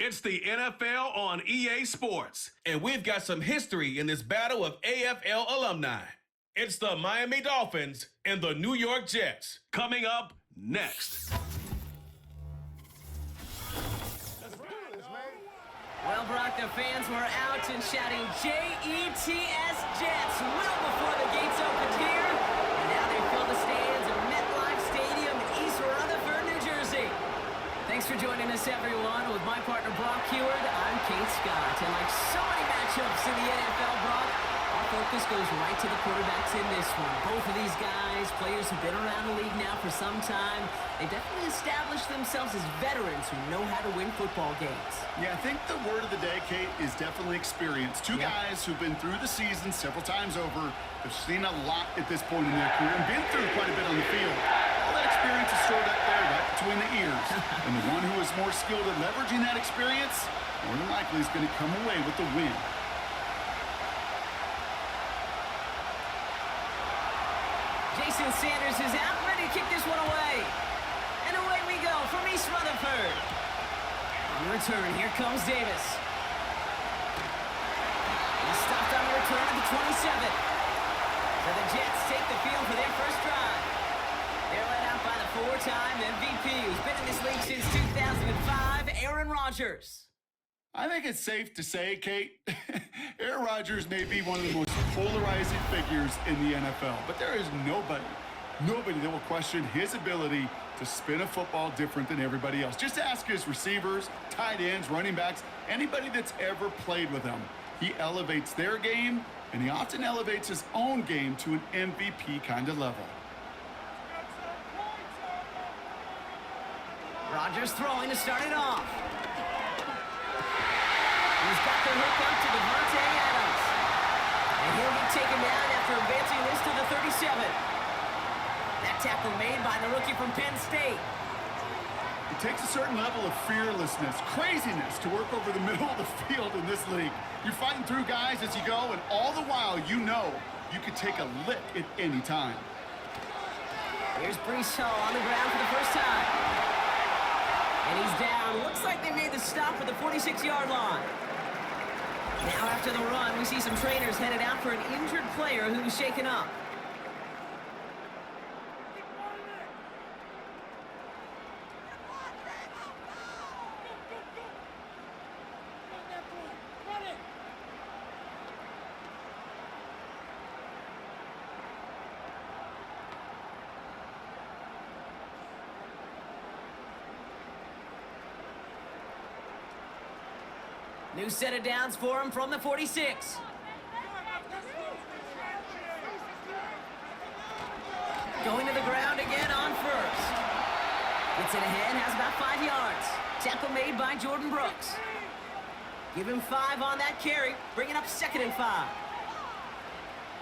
It's the NFL on EA Sports, and we've got some history in this battle of AFL alumni. It's the Miami Dolphins and the New York Jets, coming up next. Well, Brock, the fans were out and shouting J-E-T-S Jets well before the gates opened here. And now they fill the stands at MetLife Stadium in East Rutherford, New Jersey. Thanks for joining us, everyone. With my partner, Brock Heward, I'm Kate Scott. And like so many matchups in the NFL, Brock, our focus goes right to the quarterbacks in this one. Both of these guys, players who've been around the league now for some time, they've definitely established themselves as veterans who know how to win football games. Yeah, I think the word of the day, Kate, is definitely experience. Two guys who've been through the season several times over, have seen a lot at this point in their career, and been through quite a bit on the field. All that experience is stored up there, right between the ears. And the one who is more skilled at leveraging that experience, more than likely is going to come away with the win. Jason Sanders is out, ready to kick this one away. And away we go from East Rutherford. On the return, here comes Davis. He's stopped on the return at the 27. So the Jets take the field for their first drive. They're led out by the four-time MVP who's been in this league since 2005, Aaron Rodgers. I think it's safe to say, Kate, Aaron Rodgers may be one of the most polarizing figures in the NFL, but there is nobody that will question his ability to spin a football different than everybody else. Just ask his receivers, tight ends, running backs, anybody that's ever played with him. He elevates their game, and he often elevates his own game to an MVP kind of level. Rodgers throwing to start it off. He's got the hook up to Devontae Adams. And he'll be taken down after advancing this to the 37. That tackle made by the rookie from Penn State. It takes a certain level of fearlessness, craziness to work over the middle of the field in this league. You're fighting through guys as you go, and all the while you know you could take a lick at any time. Here's Breece Hall on the ground for the first time. And he's down. Looks like they made the stop at the 46-yard line. Now after the run, we see some trainers headed out for an injured player who was shaken up. New set of downs for him from the 46. Going to the ground again on first. Gets it ahead, has about 5 yards. Tackle made by Jordan Brooks. Give him 5 on that carry, bringing up 2nd and 5.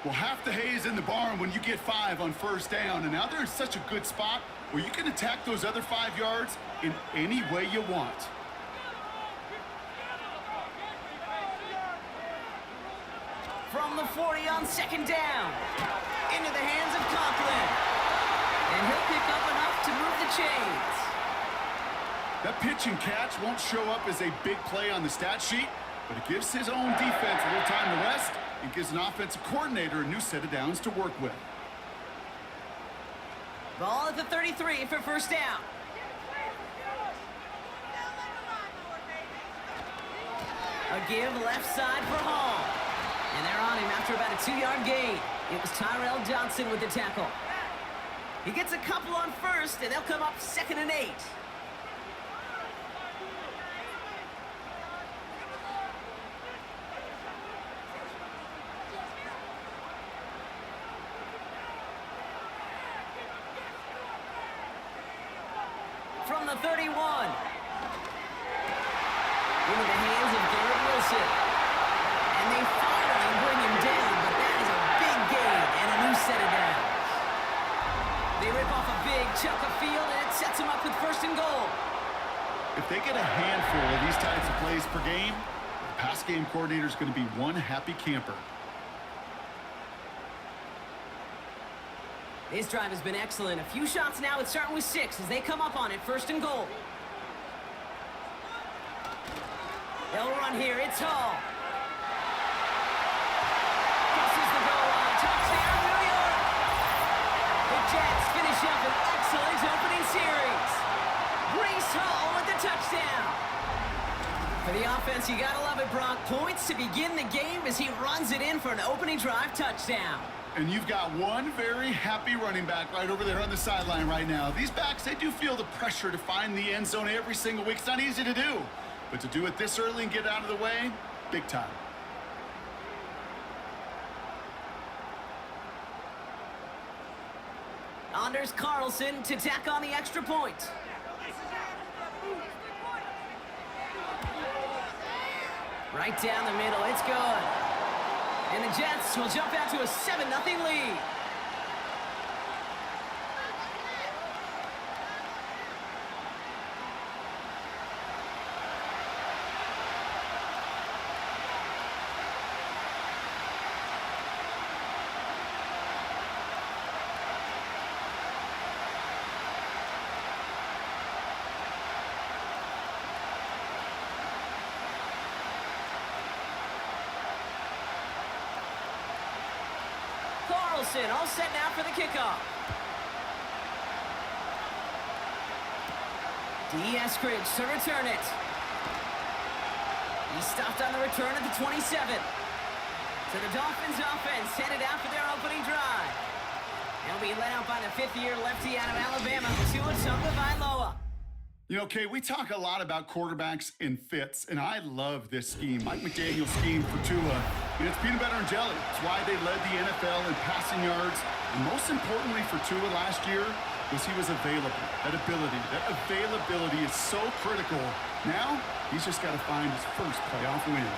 Well, half the hay is in the barn when you get 5 on first down, and now they're in such a good spot where you can attack those other 5 yards in any way you want. From the 40 on 2nd down. Into the hands of Conklin. And he'll pick up enough to move the chains. That pitch and catch won't show up as a big play on the stat sheet, but it gives his own defense a little time to rest and gives an offensive coordinator a new set of downs to work with. Ball at the 33 for first down. A give left side for Hall. And they're on him after about a 2-yard gain. It was Tyrell Johnson with the tackle. He gets a couple on first, and they'll come up 2nd and 8. From the 31. Into the hands of Garrett Wilson. And they finally bring him down, but that is a big gain and a new set of downs. They rip off a big chunk of field, and it sets them up with 1st and goal. If they get a handful of these types of plays per game, the pass game coordinator is going to be one happy camper. This drive has been excellent. A few shots now, it's starting with 6 as they come up on it, 1st and goal. They'll run here. It's Hall. Crosses the goal line. Touchdown, New York. The Jets finish up an excellent opening series. Breece Hall with the touchdown. For the offense, you gotta love it, Brock. Points to begin the game as he runs it in for an opening drive touchdown. And you've got one very happy running back right over there on the sideline right now. These backs, they do feel the pressure to find the end zone every single week. It's not easy to do. But to do it this early and get out of the way, big time. Anders Carlson to tack on the extra point. Right down the middle, it's good. And the Jets will jump out to a 7-0 lead. All set now for the kickoff. Eskridge to return it. He stopped on the return at the 27. So the Dolphins offense headed out for their opening drive. They'll be led out by the fifth-year lefty out of Alabama, Tua Tagovailoa. You know, Kay, we talk a lot about quarterbacks and fits, and I love this scheme. Mike McDaniel's scheme for Tua, it's peanut butter and jelly. It's why they led the NFL in passing yards. And most importantly for Tua last year was he was available. That availability is so critical. Now, he's just got to find his first playoff win.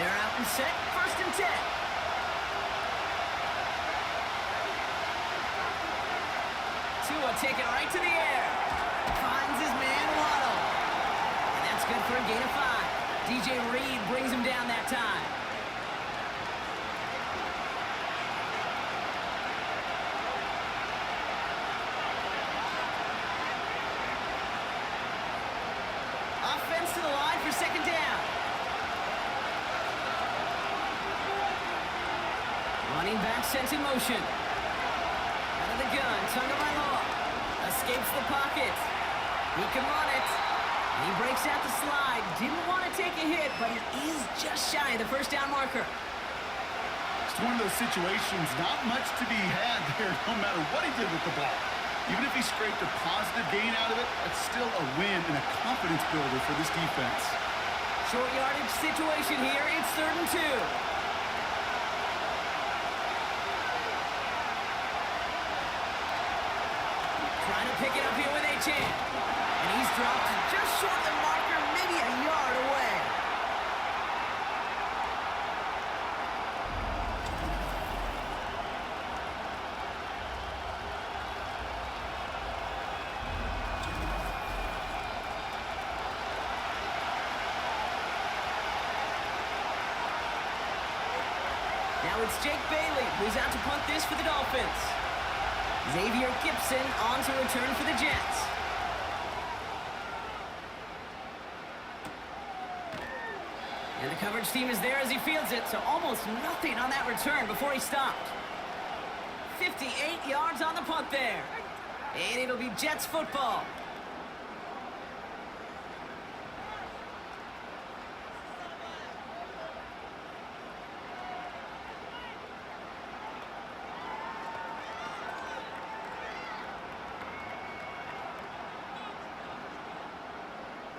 They're out and set, 1st and 10. Tua taking right to the air. Finds his man Waddle. And that's good for a gain of 5. DJ Reed brings him down that time. Offense to the line for 2nd down. Running back sent in motion. Out of the gun, Tagovailoa escapes the pocket. He can run it. And he breaks out the slide. Didn't want to take a hit, but he is just shy of the 1st down marker. It's one of those situations, not much to be had there, no matter what he did with the ball. Even if he scraped a positive gain out of it, it's still a win and a confidence builder for this defense. Short yardage situation here. It's 3rd and 2. Trying to pick it up here with Achane. And he's dropped just short of the marker, maybe a yard away. Now it's Jake Bailey, who's out to punt this for the Dolphins. Xavier Gipson on to return for the Jets. And the coverage team is there as he fields it, so almost nothing on that return before he stopped. 58 yards on the punt there. And it'll be Jets football.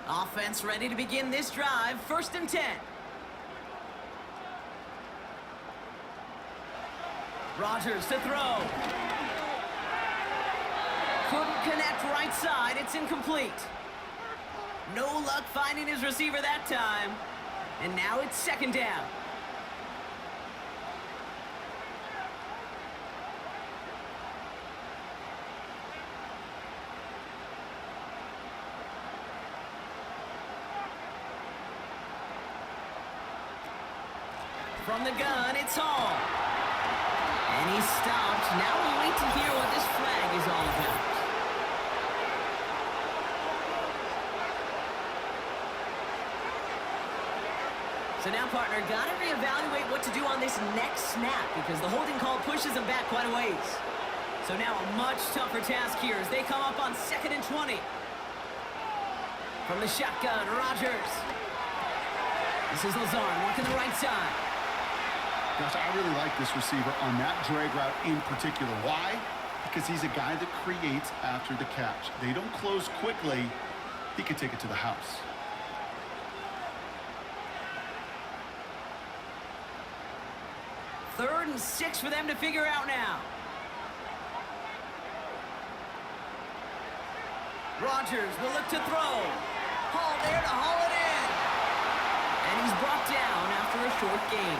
Offense ready to begin this drive. 1st and 10. Rodgers to throw. Couldn't connect right side. It's incomplete. No luck finding his receiver that time. And now it's 2nd down. From the gun, it's Hall. And he's stopped. Now we wait to hear what this flag is all about. So now, partner, got to reevaluate what to do on this next snap because the holding call pushes them back quite a ways. So now a much tougher task here as they come up on 2nd and 20. From the shotgun, Rodgers. This is Lazard working the right side. Gosh, I really like this receiver on that drag route in particular. Why? Because he's a guy that creates after the catch. They don't close quickly. He can take it to the house. Third and 6 for them to figure out now. Rodgers will look to throw. Hall there to haul it in. And he's brought down after a short gain.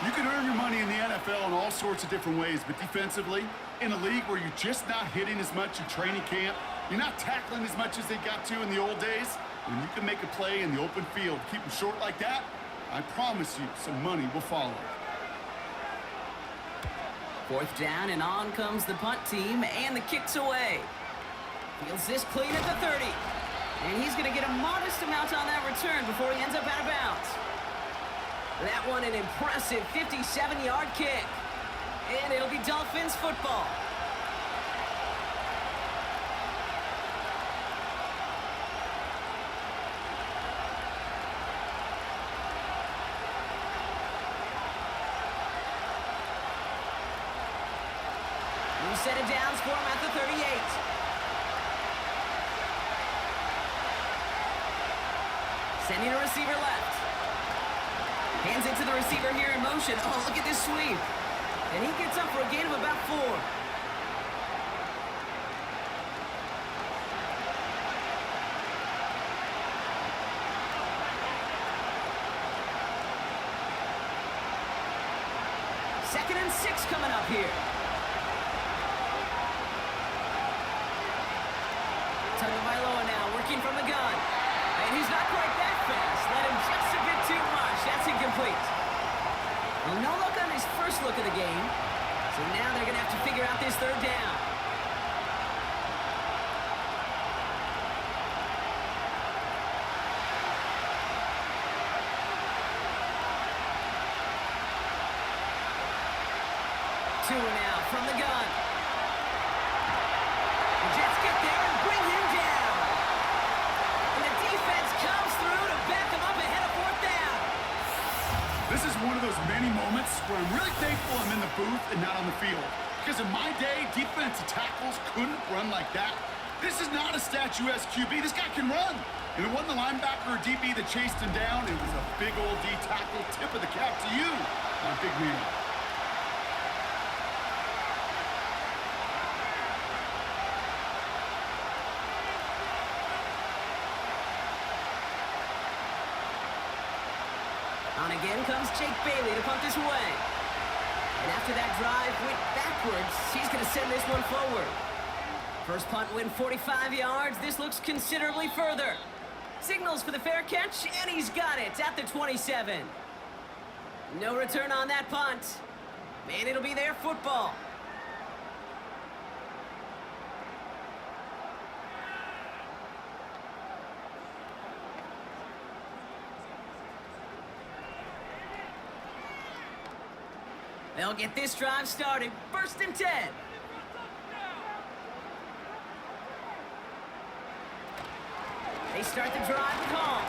You can earn your money in the NFL in all sorts of different ways, but defensively, in a league where you're just not hitting as much in training camp, you're not tackling as much as they got to in the old days, when you can make a play in the open field, keep them short like that, I promise you some money will follow. 4th down, and on comes the punt team, and the kick's away. Feels this clean at the 30. And he's going to get a modest amount on that return before he ends up out of bounds. That one an impressive 57-yard kick. And it'll be Dolphins football. New set of downs for him at the 38. Sending a receiver left. Hands it to the receiver here in motion. Oh, look at this sweep. And he gets up for a gain of about 4. Second and 6 coming up here. Tagovailoa now working from the gun. And he's not quite that fast. Let him just a bit too much. That's incomplete. Well, no luck on his first look of the game. So now they're going to have to figure out this 3rd down. Two now from the gun. The Jets get there and bring him down. And the defense comes through to back him up ahead of 4th down. This is one of those many moments where I'm really thankful I'm in the booth and not on the field. Because in my day, defensive tackles couldn't run like that. This is not a statuesque QB. This guy can run. And it wasn't the linebacker or DB that chased him down. It was a big old D tackle. Tip of the cap to you, my big man. On again comes Jake Bailey to punt this away. And after that drive went backwards, he's going to send this one forward. First punt win 45 yards. This looks considerably further. Signals for the fair catch, and he's got it at the 27. No return on that punt. And it'll be their football. They'll get this drive started. 1st and 10. They start the drive with Hall.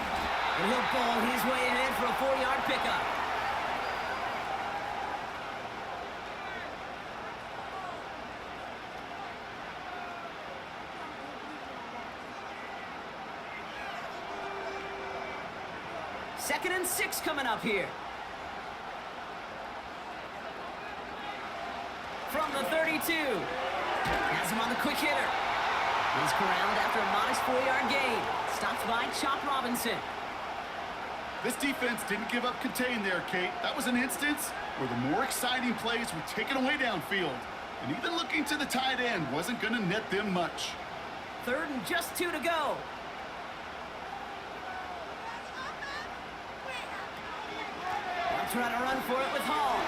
And he'll ball his way ahead for a 4-yard pickup. Second and 6 coming up here. From the 32. Has him on the quick hitter. He's corralled after a modest 4-yard gain. Stopped by Chop Robinson. This defense didn't give up contain there, Kate. That was an instance where the more exciting plays were taken away downfield. And even looking to the tight end wasn't going to net them much. 3rd and just 2 to go. They'll try to run for it with Hall.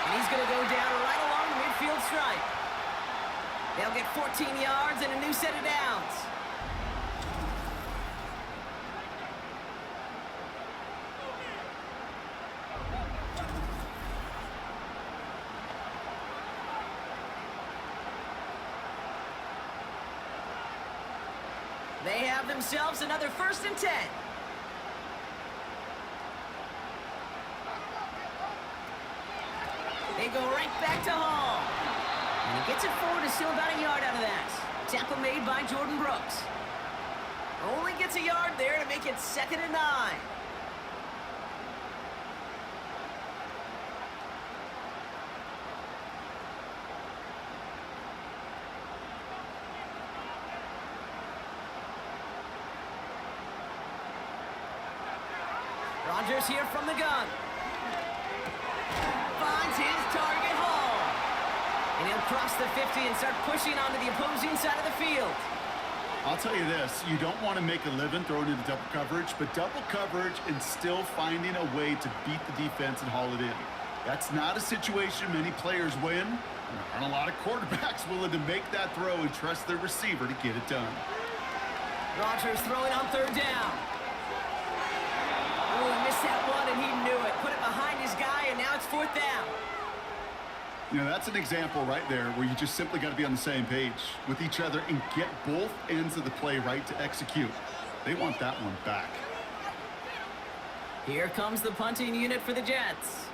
And he's going to go down right along the midfield stripe. They'll get 14 yards and a new set of downs. have themselves another 1st and 10. They go right back to Hall. And he gets it forward, is still about a yard out of that. Tackle made by Jordan Brooks. Only gets a yard there to make it 2nd and 9. Rodgers here from the gun. Finds his target, Hall. And he'll cross the 50 and start pushing onto the opposing side of the field. I'll tell you this, you don't want to make a living throwing into double coverage, but double coverage and still finding a way to beat the defense and haul it in. That's not a situation many players win. There aren't a lot of quarterbacks willing to make that throw and trust their receiver to get it done. Rodgers throwing on 3rd down. Oh, he missed that one, and he knew it. Put it behind his guy, and now it's 4th down. You know, that's an example right there where you just simply got to be on the same page with each other and get both ends of the play right to execute. They want that one back. Here comes the punting unit for the Jets.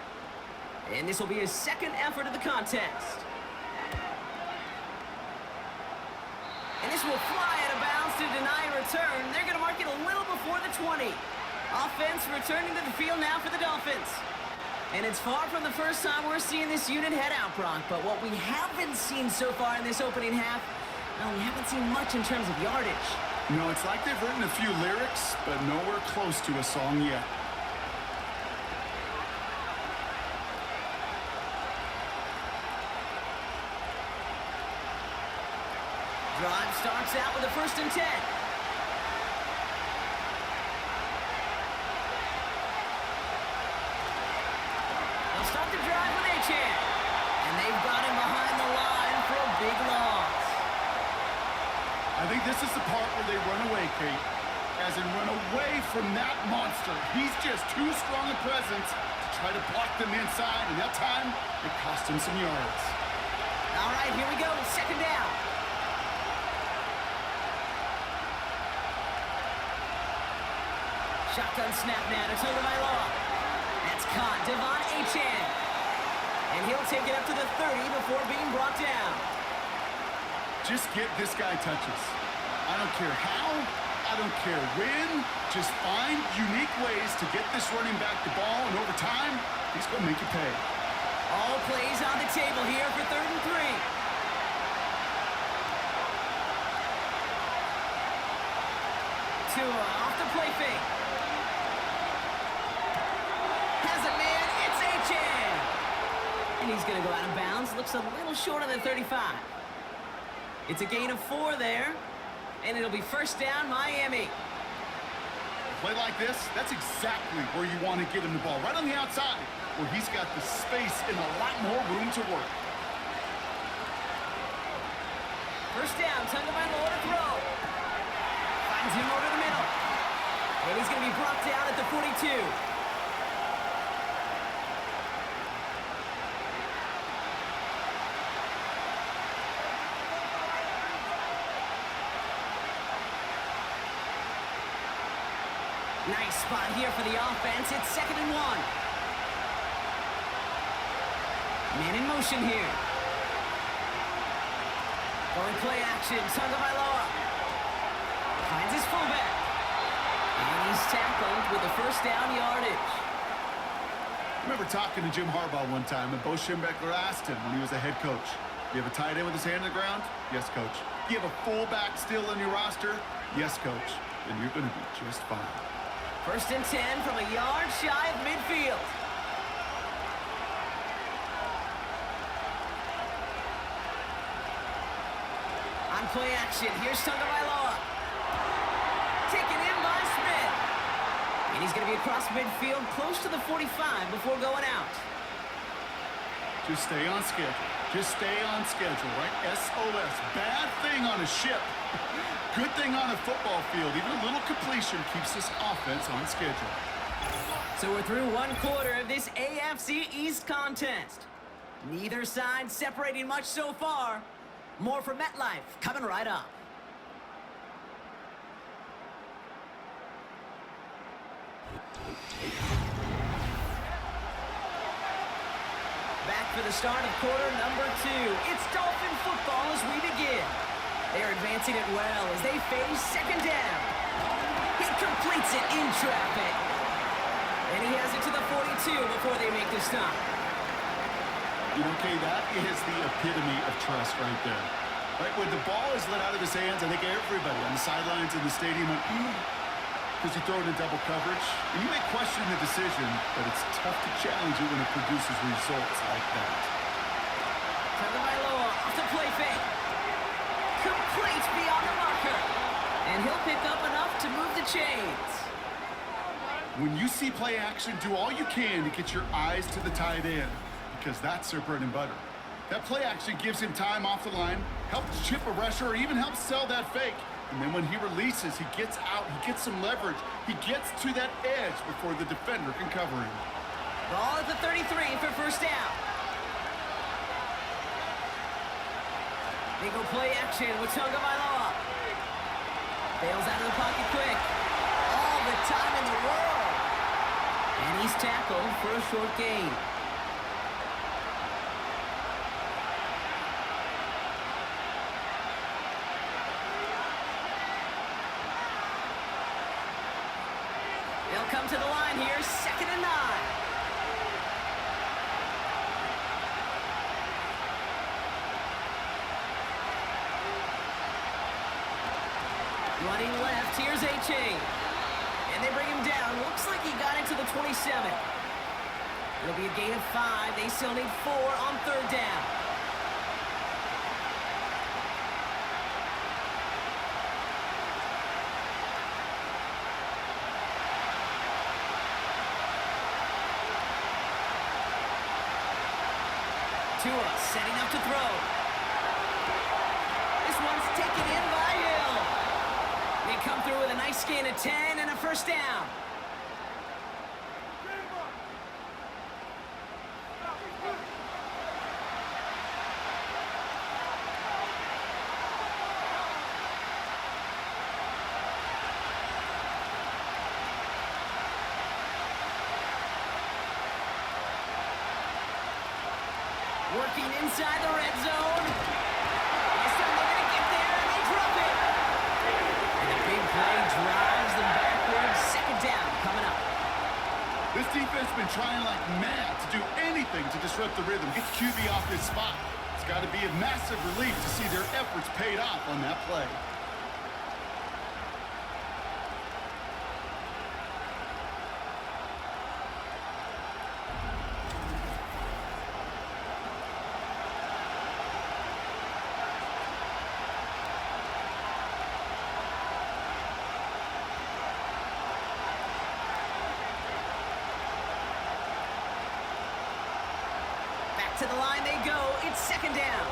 And this will be his 2nd effort of the contest. And this will fly out of bounds to deny a return. They're going to mark it a little before the 20. Offense returning to the field now for the Dolphins. And it's far from the first time we're seeing this unit head out, Brock. But what we haven't seen so far in this opening half, well, we haven't seen much in terms of yardage. No, it's like they've written a few lyrics, but nowhere close to a song yet. Drive starts out with a 1st and 10. They'll start the drive with Achan. And they've got him behind the line for a big loss. I think this is the part where they run away, Kate. As in run away from that monster. He's just too strong a presence to try to block them inside, and that time, it cost him some yards. All right, here we go. 2nd down. Shotgun snap now to Tagovailoa. That's caught. Devon Achan. And he'll take it up to the 30 before being brought down. Just get this guy touches. I don't care how, I don't care when. Just find unique ways to get this running back the ball, and over time, he's going to make you pay. All plays on the table here for 3rd and 3. Tua off the play fake. Has it, man. It's Achan. And he's going to go out of bounds. Looks a little short on the 35. It's a gain of 4 there. And it'll be 1st down, Miami. Play like this, that's exactly where you want to get him the ball. Right on the outside, where he's got the space and a lot more room to work. 1st down, Tagovailoa to throw. Finds him over the middle. And he's going to be brought down at the 42. Nice spot here for the offense. It's 2nd and 1. Man in motion here. Going play action. Tagovailoa finds his fullback. And he's tackled with the 1st down yardage. I remember talking to Jim Harbaugh one time, and Bo Schembechler asked him when he was a head coach, "Do you have a tight end with his hand on the ground?" "Yes, coach." "Do you have a fullback still on your roster?" "Yes, coach." "Then you're going to be just fine." 1st and 10 from a yard shy of midfield. On play action, here's Tagovailoa. Taken in by Smith. And he's going to be across midfield, close to the 45 before going out. Just stay on schedule. Just stay on schedule, right? SOS. Bad thing on a ship. Good thing on a football field. Even a little completion keeps this offense on schedule. So we're through 1 quarter of this AFC East contest. Neither side separating much so far. More from MetLife coming right up. Back for the start of quarter number 2. It's Dolphin football as we begin. They're advancing it well as they face second down. He completes it in traffic. And he has it to the 42 before they make the stop. You know, Kay, that is the epitome of trust right there. Right, when the ball is let out of his hands, I think everybody on the sidelines in the stadium went, because you throw it in double coverage. And you may question the decision, but it's tough to challenge it when it produces results like that. Tagovailoa off the play fake. Complete beyond the marker. And he'll pick up enough to move the chains. When you see play action, do all you can to get your eyes to the tight end, because that's their bread and butter. That play action gives him time off the line, helps chip a rusher, or even helps sell that fake. And then when he releases, he gets out, he gets some leverage. He gets to that edge before the defender can cover him. Ball at the 33 for first down. They go play action with Tagovailoa. Bails out of the pocket quick. All the time in the world. And he's tackled for a short gain. They'll come to the line here, 2nd and 9. Running left, here's A-Chain. And they bring him down. Looks like he got into the 27. It'll be a gain of 5. They still need 4 on 3rd down. Tua setting up to throw. This one's taken in by Hill. They come through with a nice gain of 10 and a first down. Working inside the red zone. This time they're going to get there, and they drop it. And the big play drives them backwards. 2nd down coming up. This defense has been trying like mad to do anything to disrupt the rhythm, get QB off his spot. It's got to be a massive relief to see their efforts paid off on that play. To the line they go. It's 2nd down.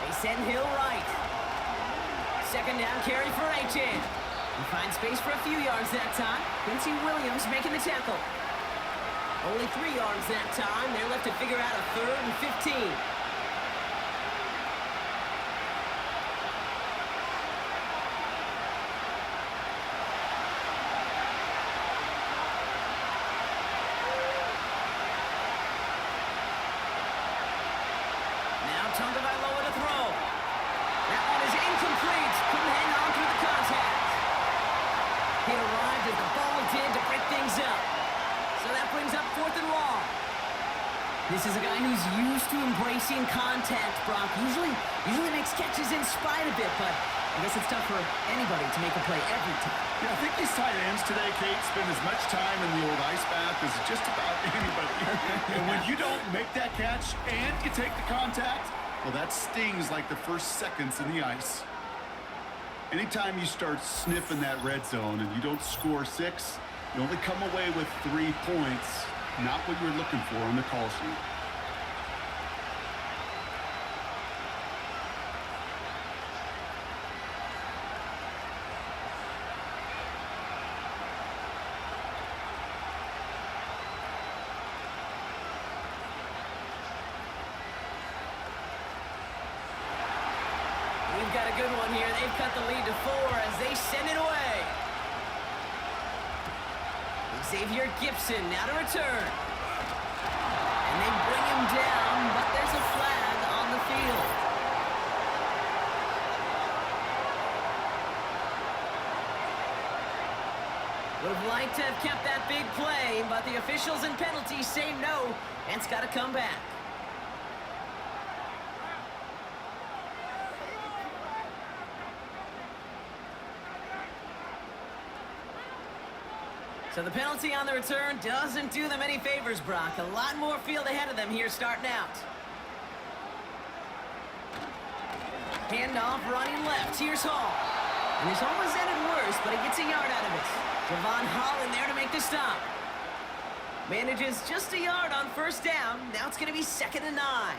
They send Hill right. 2nd down carry for A-Chain. He finds space for a few yards that time. Quincy Williams making the tackle. Only 3 yards that time. They're left to figure out a 3rd and 15. Tagovailoa to throw. That one is incomplete. Couldn't hang on through the contact. He arrived as the ball did to break things up. So that brings up 4th and long. This is a guy who's used to embracing contact, Brock. Usually makes catches in spite of it, but I guess it's tough for anybody to make a play every time. Yeah, I think these tight ends today, Kate, spend as much time in the old ice bath as just about anybody. And when you don't make that catch and you take the contact, well, that stings like the first seconds in the ice. Anytime you start sniffing that red zone and you don't score 6, you only come away with 3 points, not what you were looking for on the call sheet. We've got to good one here. They've cut the lead to 4 as they send it away. Xavier Gipson now to return. And they bring him down, but there's a flag on the field. Would have liked to have kept that big play, but the officials and penalties say no, and it's got to come back. So the penalty on the return doesn't do them any favors, Brock. A lot more field ahead of them here starting out. Handoff running left. Here's Hall. And this almost ended worse, but he gets a yard out of it. Javon Holland there to make the stop. Manages just a yard on first down. Now it's going to be 2nd and 9.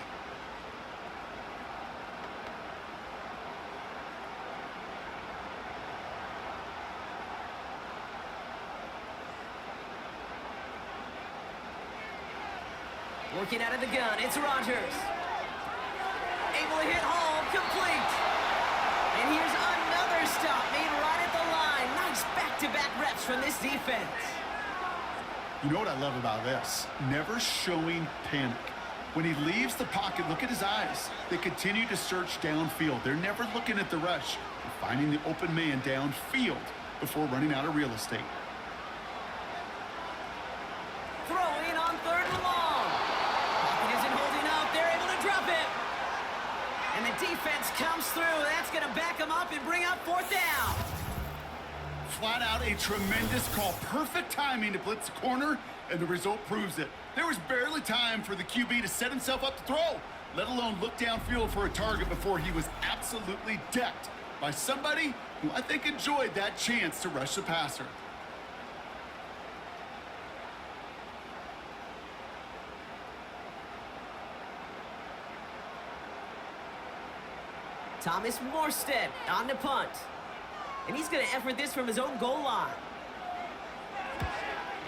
Working out of the gun, it's Rodgers. Able to hit Hall, complete. And here's another stop made right at the line. Nice back-to-back reps from this defense. You know what I love about this? Never showing panic. When he leaves the pocket, look at his eyes. They continue to search downfield. They're never looking at the rush. They're finding the open man downfield before running out of real estate. Throwing on 3rd and long. Pocket isn't holding up. They're able to drop it. And the defense comes through. That's going to back them up and bring up 4th down. Flat out a tremendous call. Perfect timing to blitz the corner, and the result proves it. There was barely time for the QB to set himself up to throw, let alone look downfield for a target before he was absolutely decked by somebody who I think enjoyed that chance to rush the passer. Thomas Morstead on the punt. And he's going to effort this from his own goal line.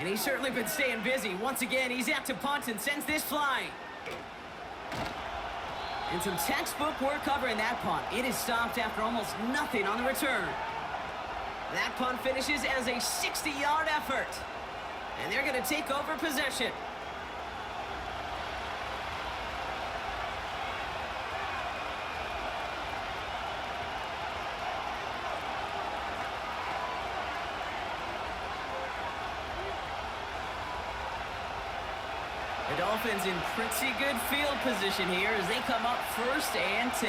And he's certainly been staying busy. Once again, he's out to punt and sends this flying. And some textbook work covering that punt. It is stopped after almost nothing on the return. That punt finishes as a 60-yard effort. And they're going to take over possession. The Dolphins in pretty good field position here as they come up 1st and 10.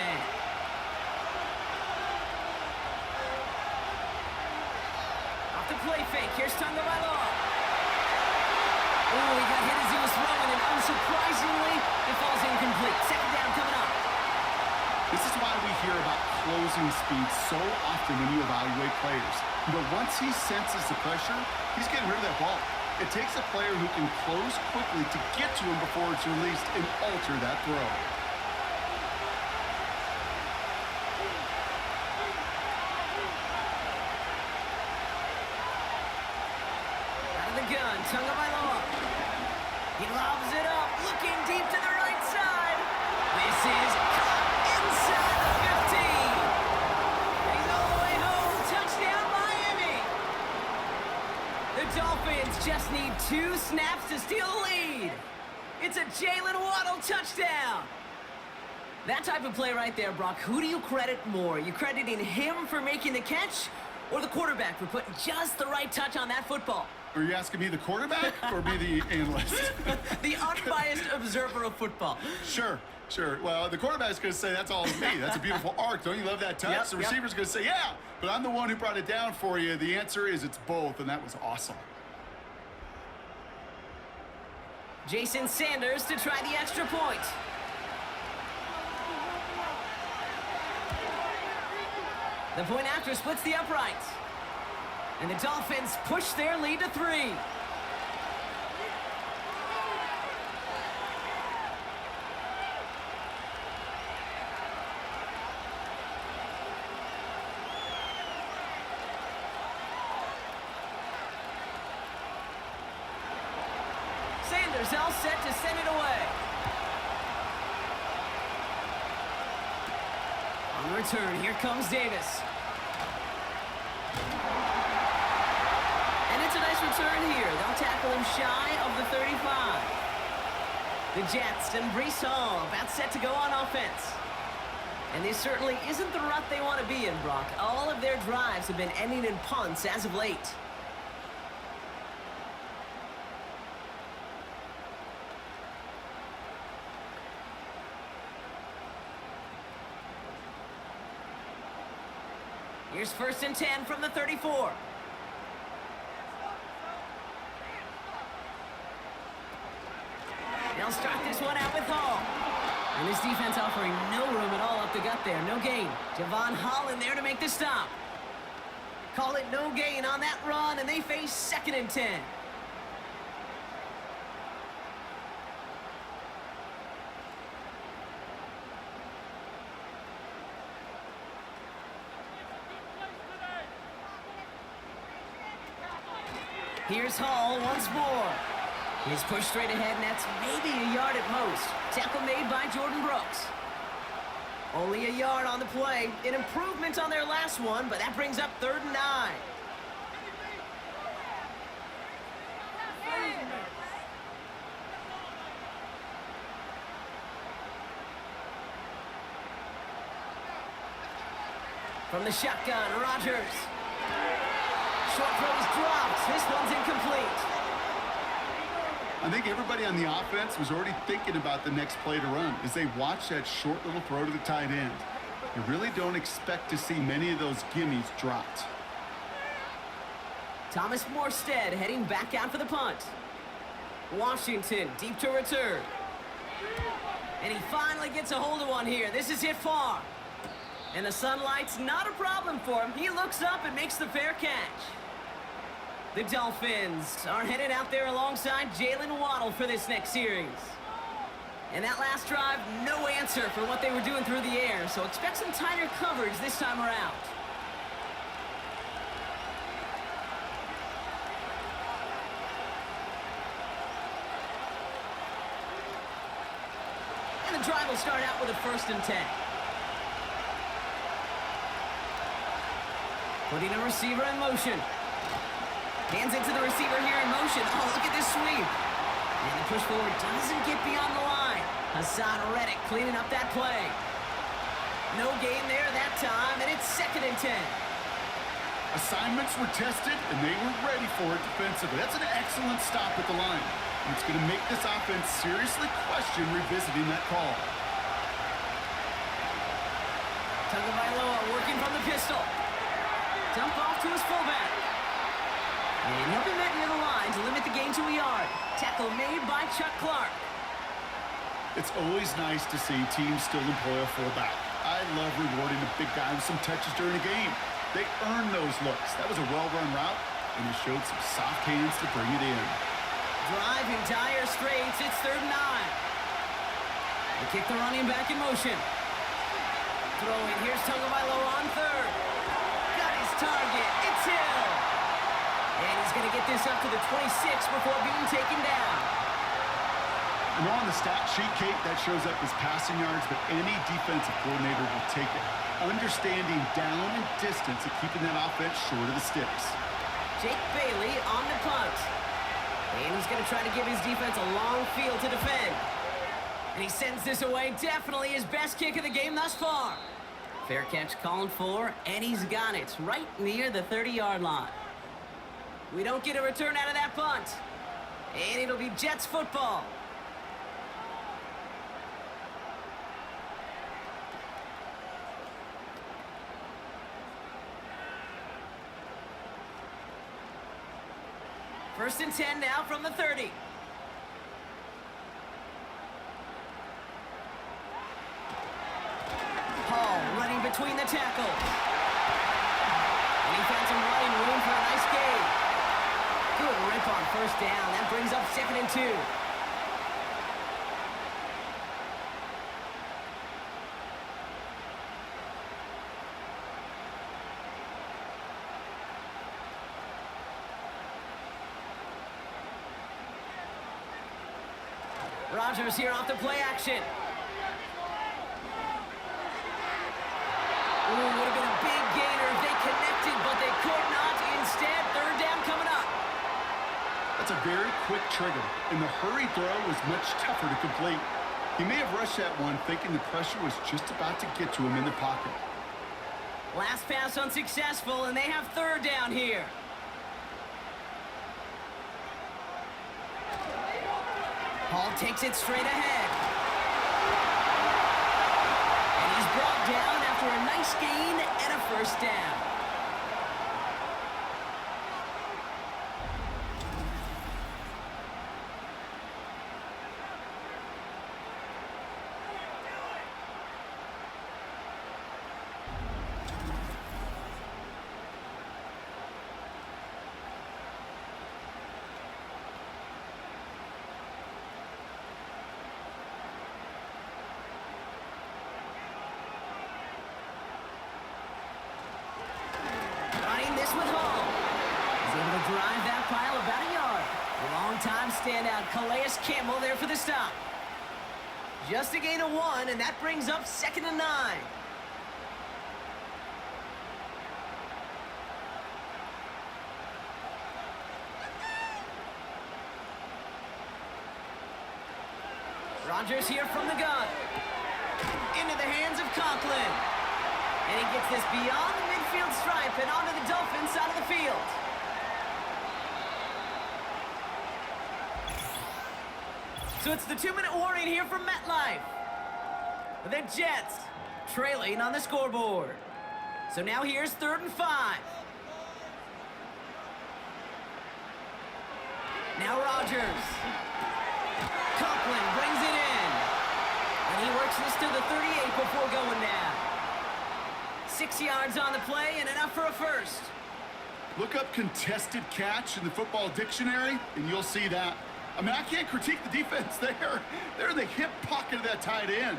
Off the play fake. Here's Tagovailoa. Oh, he got hit as he was throwing, and unsurprisingly, it falls incomplete. 2nd down coming up. This is why we hear about closing speed so often when you evaluate players. But once he senses the pressure, he's getting rid of that ball. It takes a player who can close quickly to get to him before it's released and alter that throw. Out of the gun, Tagovailoa. He lobs it up, looking deep to the right side. This is caught inside the 15. He's all the way home. Touchdown, Miami. The Dolphins just need 2 snaps to steal the lead. It's a Jalen Waddle touchdown. That type of play right there, Brock, who do you credit more? Are you crediting him for making the catch or the quarterback for putting just the right touch on that football? Are you asking me the quarterback or me the analyst? The unbiased observer of football. Sure. Well, the quarterback's going to say, that's all me. That's a beautiful arc. Don't you love that touch? Yep, the receiver's going to say, yeah, but I'm the one who brought it down for you. The answer is it's both, and that was awesome. Jason Sanders to try the extra point. The point after splits the uprights. And the Dolphins push their lead to 3. Sanders all set to send it away. On On the return, here comes Davis. And it's a nice return here. They'll tackle him shy of the 35. The Jets and Breece Hall about set to go on offense. And this certainly isn't the rut they want to be in, Brock. All of their drives have been ending in punts as of late. Here's 1st and 10 from the 34. They'll start this one out with Hall. And this defense offering no room at all up the gut there. No gain. Javon Holland there to make the stop. Call it no gain on that run, and they face 2nd and 10. Here's Hall once more. He's pushed straight ahead, and that's maybe a yard at most. Tackle made by Jordan Brooks. Only a yard on the play. An improvement on their last one, but that brings up 3rd and 9. From the shotgun, Rodgers. Short throw is dropped. This one's incomplete. I think everybody on the offense was already thinking about the next play to run as they watch that short little throw to the tight end. You really don't expect to see many of those gimmies dropped. Thomas Morstead heading back out for the punt. Washington deep to return. And he finally gets a hold of one here. This is hit far. And the sunlight's not a problem for him. He looks up and makes the fair catch. The Dolphins are headed out there alongside Jalen Waddle for this next series. And that last drive, no answer for what they were doing through the air, so expect some tighter coverage this time around. And the drive will start out with a 1st and 10. Putting a receiver in motion. Hands it to the receiver here in motion. Oh, look at this sweep. And the push forward doesn't get beyond the line. Hassan Reddick cleaning up that play. No gain there that time, and it's 2nd and 10. Assignments were tested, and they were ready for it defensively. That's an excellent stop at the line. And it's going to make this offense seriously question revisiting that call. Tagovailoa working from the pistol. Dump off to his fullback. And he'll be met near the line to limit the gain to a yard. Tackle made by Chuck Clark. It's always nice to see teams still employ a fullback. I love rewarding a big guy with some touches during a game. They earn those looks. That was a well-run route, and he showed some soft hands to bring it in. Drive in dire straits. It's 3rd and 9. They kick the running back in motion. Throwing. Here's Tagovailoa on 3rd. Got his target. It's Hill. And he's going to get this up to the 26 before being taken down. I know on the stat sheet, Kate, that shows up as passing yards, but any defensive coordinator will take it. Understanding down and distance and keeping that offense short of the sticks. Jake Bailey on the punt. And he's going to try to give his defense a long field to defend. And he sends this away. Definitely his best kick of the game thus far. Fair catch called for, and he's got it right near the 30-yard line. We don't get a return out of that punt. And it'll be Jets football. First and 10 now from the 30. Hall running between the tackles. And he found some running room for a nice gain. Good rip on 1st down. That brings up 2nd and 2. Rodgers here off the play action. That's a very quick trigger, and the hurry throw was much tougher to complete. He may have rushed that one thinking the pressure was just about to get to him in the pocket. Last pass unsuccessful, and they have third down here. Hall takes it straight ahead. And he's brought down after a nice gain and a first down. With Hall. He's able to drive that pile about a yard. Long-time standout Calais Campbell there for the stop. Just a gain of 1, and that brings up 2nd and 9. Rodgers here from the gun. Into the hands of Conklin. And he gets this beyond the midfield stripe and onto the Dolphins side of the field. So it's the 2-minute warning here from MetLife. The Jets trailing on the scoreboard. So now here's 3rd and 5. Now Rodgers. Conklin brings it in. And he works this to the 38 before going down. 6 yards on the play and enough for a first. Look up contested catch in the football dictionary, and you'll see that. I mean, I can't critique the defense there. They're in the hip pocket of that tight end.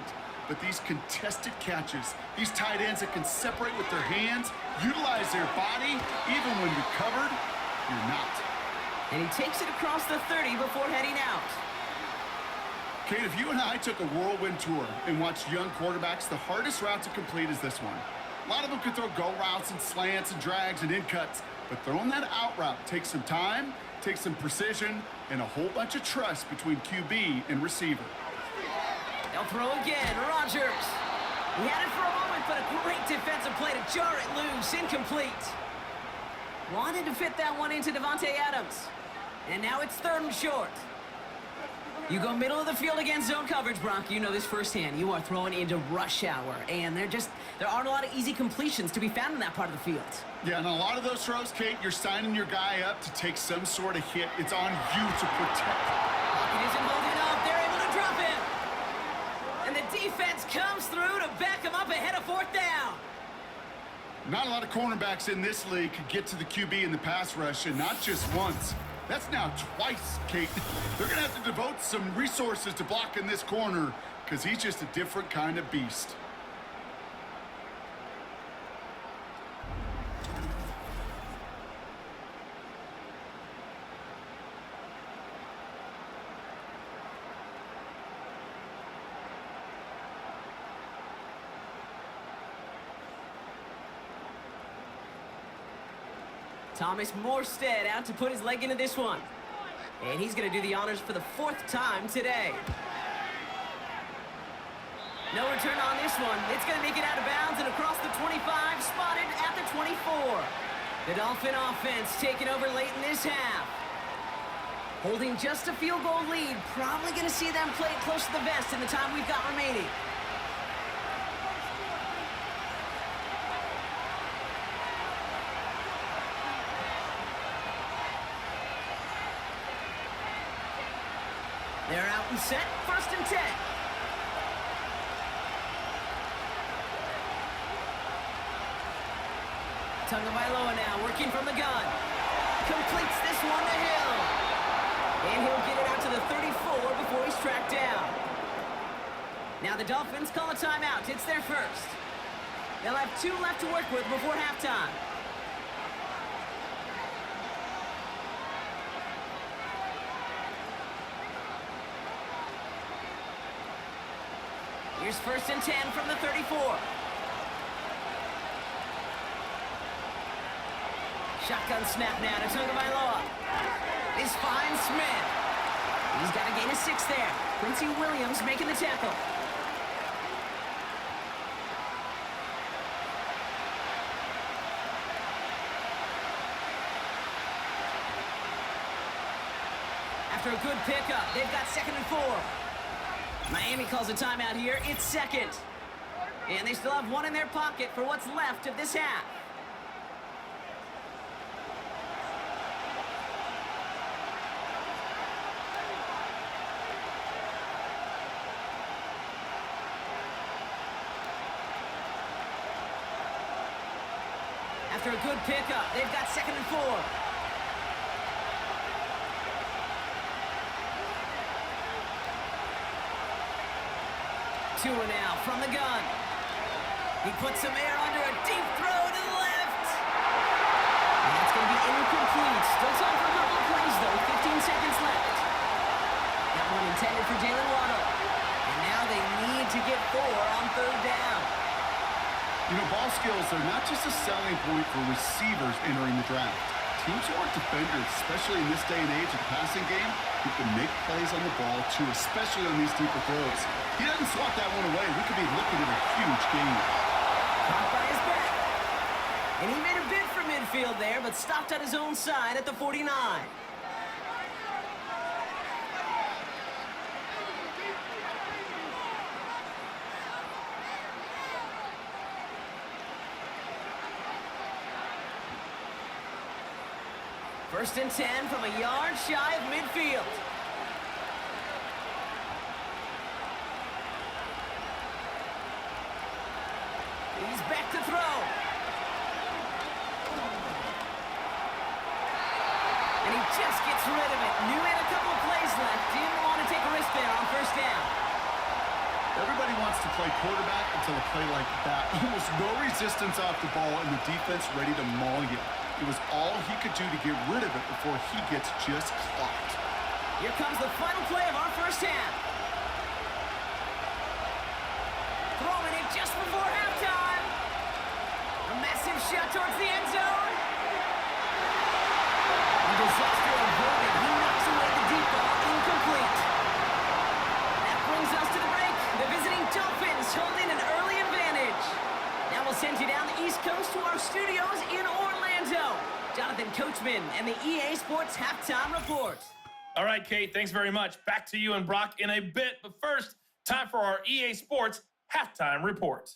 But these contested catches, these tight ends that can separate with their hands, utilize their body, even when you're covered, you're not. And he takes it across the 30 before heading out. Kate, if you and I took a whirlwind tour and watched young quarterbacks, the hardest route to complete is this one. A lot of them can throw go routes and slants and drags and in cuts, but throwing that out route takes some time, takes some precision, and a whole bunch of trust between QB and receiver. They'll throw again. Rodgers. He had it for a moment, but a great defensive play to jar it loose. Incomplete. Wanted to fit that one into Devontae Adams. And now it's 3rd and short. You go middle of the field against zone coverage, Bronk. You know this firsthand. You are throwing into rush hour, and there aren't a lot of easy completions to be found in that part of the field. Yeah, and a lot of those throws, Kate, you're signing your guy up to take some sort of hit. It's on you to protect. Pocket isn't holding up. They're able to drop him. And the defense comes through to back him up ahead of 4th down. Not a lot of cornerbacks in this league could get to the QB in the pass rush, and not just once. That's now twice, Kate. They're going to have to devote some resources to blocking this corner because he's just a different kind of beast. Thomas Morstead out to put his leg into this one. And he's going to do the honors for the 4th time today. No return on this one. It's going to make it out of bounds and across the 25, spotted at the 24. The Dolphin offense taking over late in this half. Holding just a field goal lead. Probably going to see them play it close to the vest in the time we've got remaining. They're out and set, 1st and 10. Tagovailoa now working from the gun. Completes this one to Hill. And he'll get it out to the 34 before he's tracked down. Now the Dolphins call a timeout. It's their first. They'll have 2 left to work with before halftime. Here's 1st and 10 from the 34. Shotgun snap now to Tagovailoa. This finds Smith. He's got a gain of 6 there. Quincy Williams making the tackle. After a good pickup, they've got 2nd and 4. Miami calls a timeout here. It's 2nd. And they still have 1 in their pocket for what's left of this half. After a good pickup, they've got 2nd and 4. Tua now from the gun. He puts some air under a deep throw to the left. And that's going to be incomplete. Still time for a couple of plays, though. 15 seconds left. That one intended for Jalen Waddle. And now they need to get 4 on 3rd down. You know, ball skills are not just a selling point for receivers entering the draft. Teams who are defenders, especially in this day and age of the passing game, who can make plays on the ball, too, especially on these deeper throws. He doesn't swat that one away. We could be looking at a huge game. Caught by his back. And he made a bid for midfield there, but stopped on his own side at the 49. First and 10 from a yard shy of midfield. He's back to throw. And he just gets rid of it. Knew he had a couple of plays left. Didn't want to take a risk there on 1st down. Everybody wants to play quarterback until a play like that. Almost no resistance off the ball and the defense ready to maul you. It was all he could do to get rid of it before he gets just clocked. Here comes the final play of our 1st half. Throwing it just before halftime. A massive shot towards the end zone. A disaster avoided. He knocks away the deep ball. Incomplete. That brings us to the break. The visiting Dolphins holding an early advantage. Now we'll send you down the East Coast to our studios in Orlando. Jonathan Coachman and the EA Sports Halftime Report. All right, Kate, thanks very much. Back to you and Brock in a bit. But first, time for our EA Sports Halftime Report.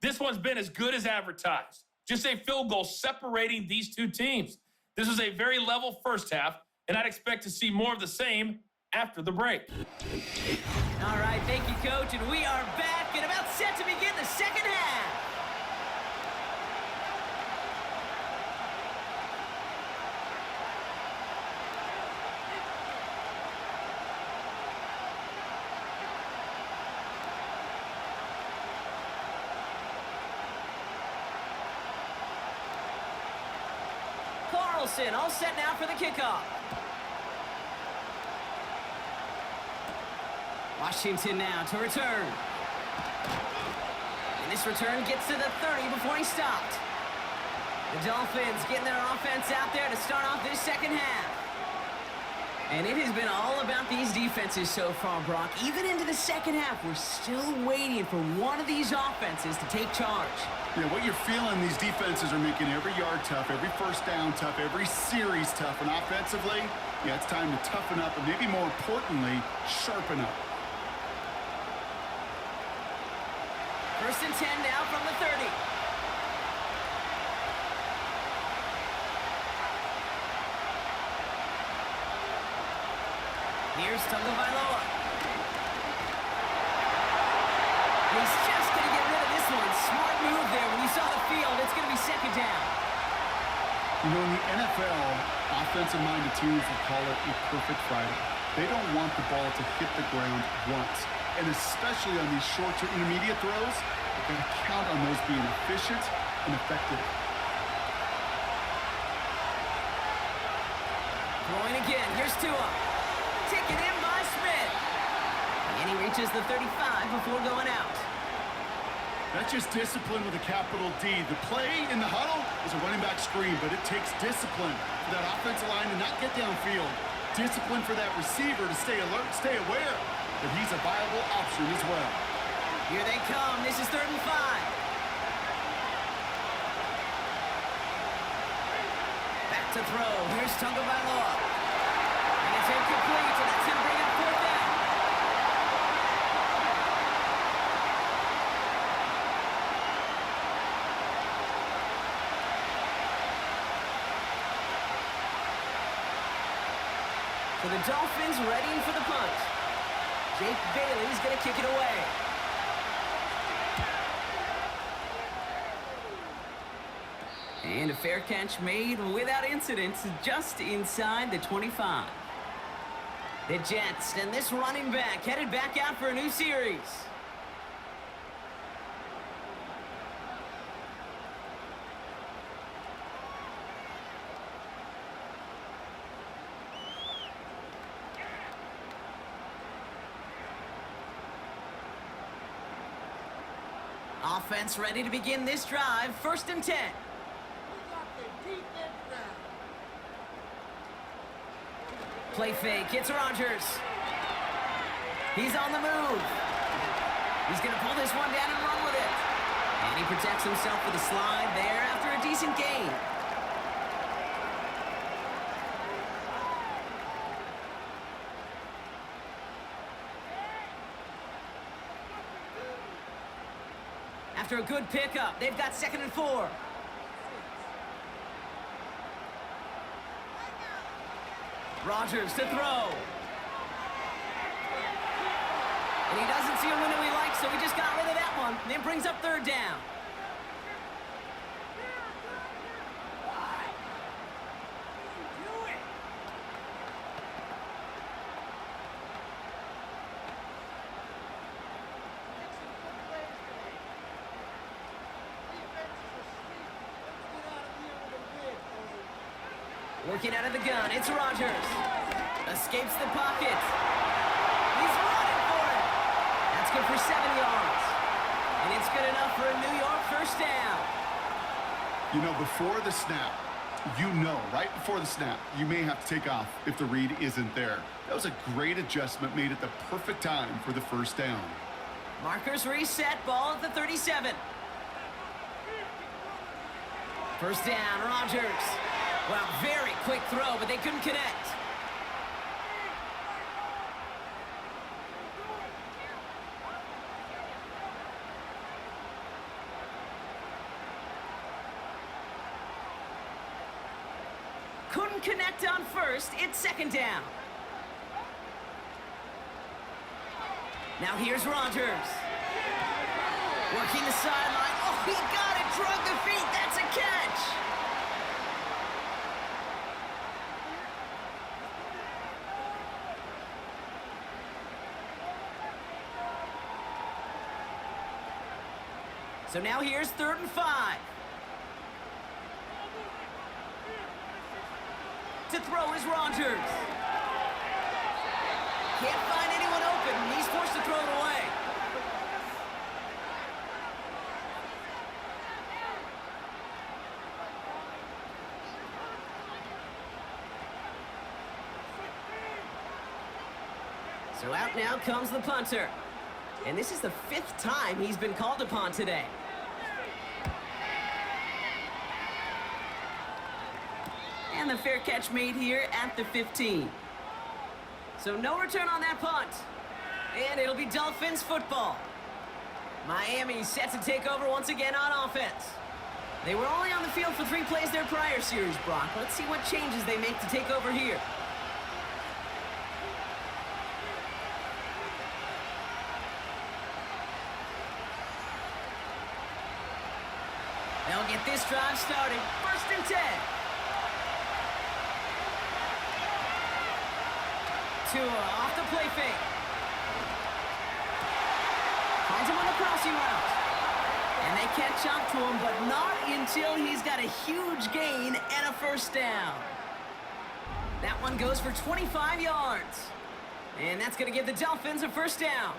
This one's been as good as advertised. Just a field goal separating these two teams. This was a very level first half, and I'd expect to see more of the same after the break. All right, thank you, Coach. And we are back and about set to begin the second half. Carlson all set now for the kickoff. Washington now to return. And this return gets to the 30 before he stopped. The Dolphins getting their offense out there to start off this second half. And it has been all about these defenses so far, Brock. Even into the second half, we're still waiting for one of these offenses to take charge. Yeah, what you're feeling, these defenses are making every yard tough, every first down tough, every series tough. And offensively, yeah, it's time to toughen up and maybe more importantly, sharpen up. First and 10 now from the 30. Here's Tagovailoa. He's just going to get rid of this one. Smart move there. When you saw the field, it's going to be second down. You know, in the NFL, offensive-minded teams will call it a perfect Friday. They don't want the ball to hit the ground once. And especially on these short to intermediate throws, you've got to count on those being efficient and effective. Throwing again. Here's Tua. Taken in by Smith. And he reaches the 35 before going out. That's just discipline with a capital D. The play in the huddle is a running back screen, but it takes discipline for that offensive line to not get downfield. Discipline for that receiver to stay alert, stay aware that he's a viable option as well. Here they come. This is 3rd and 5. Back to throw. Here's Tagovailoa. And it's incomplete, so that's going to bring up 4th down. So the Dolphins readying for the punt. Jake Bailey's going to kick it away. And a fair catch made without incident just inside the 25. The Jets and this running back headed back out for a new series. Offense ready to begin this drive. 1st and 10. Play fake. It's Rodgers. He's on the move. He's going to pull this one down and run with it. And he protects himself with a slide there after a decent gain. After a good pickup, they've got 2nd and 4. Rodgers to throw. And he doesn't see a window he likes, so he just got rid of that one. And it brings up 3rd down. Working out of the gun, it's Rodgers. Escapes the pocket. He's running for it. That's good for 7 yards. And it's good enough for a New York 1st down. You know, before the snap, right before the snap, you may have to take off if the read isn't there. That was a great adjustment made at the perfect time for the 1st down. Markers reset, ball at the 37. 1st down, Rodgers. Well, very quick throw, but they couldn't connect. Couldn't connect on 1st. It's 2nd down. Now here's Rodgers. Working the sideline. Oh, he got it. Drug the feet. That's a catch. So now here's 3rd and 5. To throw is Rodgers. Can't find anyone open, and he's forced to throw it away. So out now comes the punter. And this is the 5th time he's been called upon today. And the fair catch made here at the 15. So no return on that punt. And it'll be Dolphins football. Miami set to take over once again on offense. They were only on the field for 3 plays their prior series, Brock. Let's see what changes they make to take over here. They'll get this drive started. 1st and 10. Tua off the play fake. Finds him on the crossing route. And they catch up to him, but not until he's got a huge gain and a 1st down. That one goes for 25 yards. And that's going to give the Dolphins a 1st down.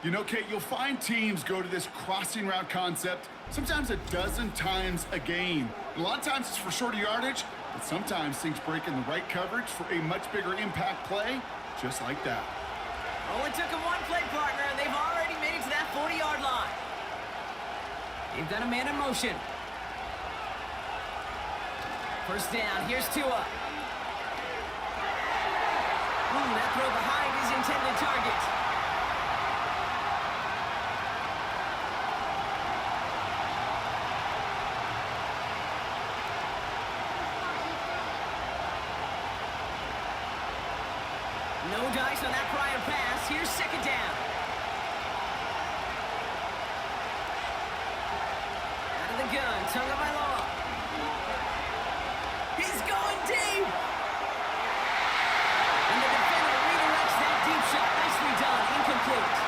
You know, Kate, you'll find teams go to this crossing route concept sometimes a dozen times a game. A lot of times it's for shorter yardage, But sometimes things break in the right coverage for a much bigger impact play, just like that. Only took him one play, partner, and they've already made it to that 40-yard line. They've got a man in motion. First down, here's Tua. That throw behind his intended target. No dice on that prior pass. Here's second down. Out of the gun, Tagovailoa. He's going deep. And the defender redirects that deep shot. Nicely done. Incomplete.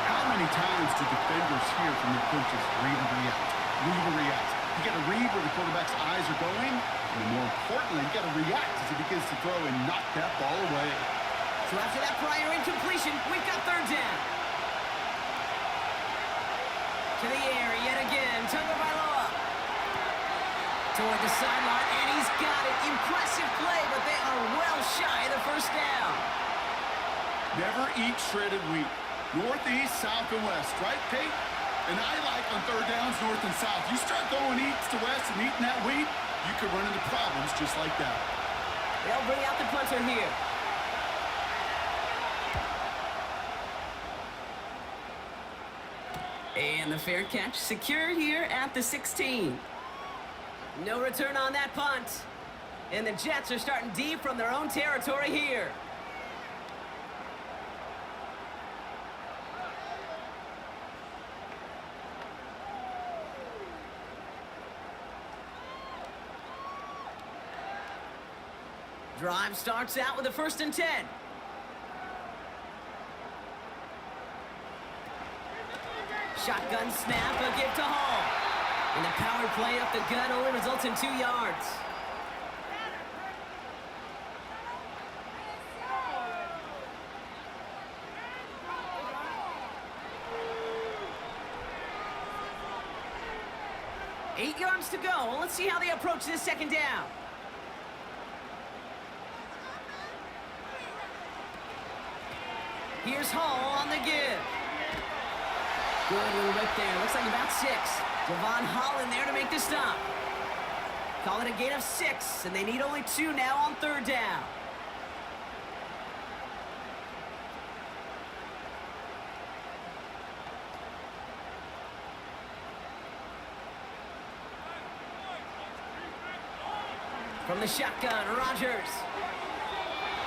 How many times do defenders hear from their coaches, read and react, read and react? You got to read where the quarterback's eyes are going, and more importantly, you got to react as he begins to throw and knock that ball away. So after that prior incompletion, we've got third down. To the air yet again, Tagovailoa. Toward the sideline, and he's got it. Impressive play, but they are well shy of the first down. Never eat shredded wheat. Northeast, south, and west, right, Kate? And I like on third downs, north and south. You start going east to west and eating that wheat, you could run into problems just like that. They'll bring out the punter here. And the fair catch secured here at the 16. No return on that punt. And the Jets are starting deep from their own territory here. Drive starts out with a 1st and 10. Shotgun snap, a give to Hall. And the power play up the gut only results in 2 yards. Eight yards to go. Well, let's see how they approach this second down. Here's Hall on the give. Good little whip there. Looks like about 6. Devon Holland there to make the stop. Call it a gain of 6, and they need only 2 now on third down. From the shotgun, Rodgers.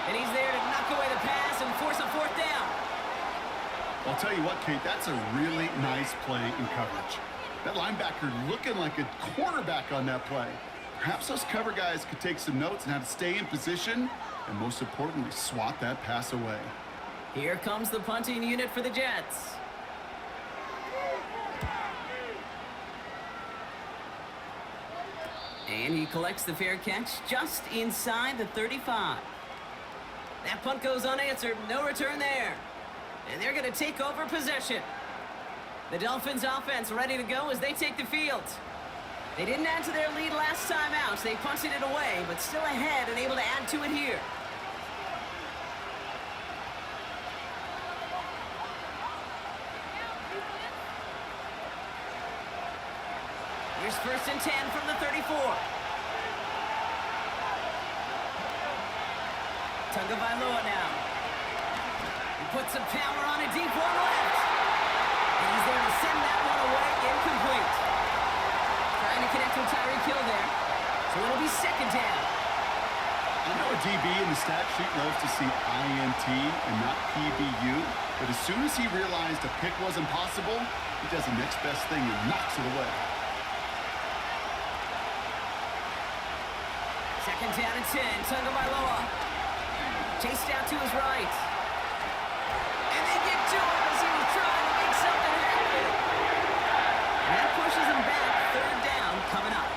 And he's there to knock away the pass and force a 4th down. I'll tell you what, Kate, that's a really nice play in coverage. That linebacker looking like a cornerback on that play. Perhaps those cover guys could take some notes on how to stay in position and, most importantly, swat that pass away. Here comes the punting unit for the Jets. And he collects the fair catch just inside the 35. That punt goes unanswered. No return there. And they're going to take over possession. The Dolphins offense ready to go as they take the field. They didn't add to their lead last time out. So they punted it away, but still ahead and able to add to it here. Here's 1st and 10 from the 34. Tagovailoa now. He puts some power on a deep one left. And he's there to send that one away. Incomplete. Trying to connect with Tyreek Hill there. So it'll be second down. I know a DB in the stat sheet loves to see INT and not PBU, but as soon as he realized a pick wasn't possible, he does the next best thing and knocks it away. Second down and 10. Tagovailoa. Chased out to his right. And they get to him as he was trying to make something happen. And that pushes him back. Third down coming up.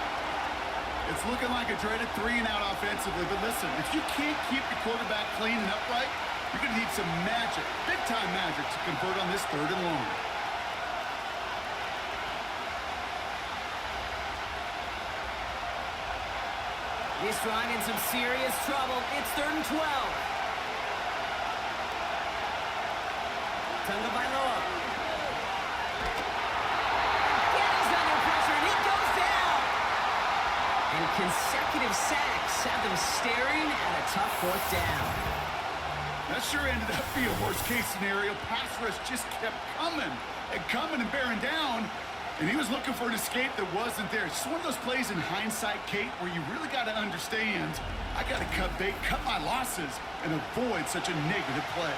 It's looking like a dreaded 3-and-out offensively, but listen, if you can't keep your quarterback clean and upright, you're going to need some magic, big-time magic, to convert on this 3rd and long. This drive in some serious trouble. It's 3rd and 12. Tunga Bailoa. He's under pressure, and he goes down. And consecutive sacks have them staring at a tough 4th down. That sure ended up being a worst-case scenario. Pass rush just kept coming and bearing down, and he was looking for an escape that wasn't there. It's just one of those plays in hindsight, Kate, where you really got to understand, I got to cut my losses and avoid such a negative play.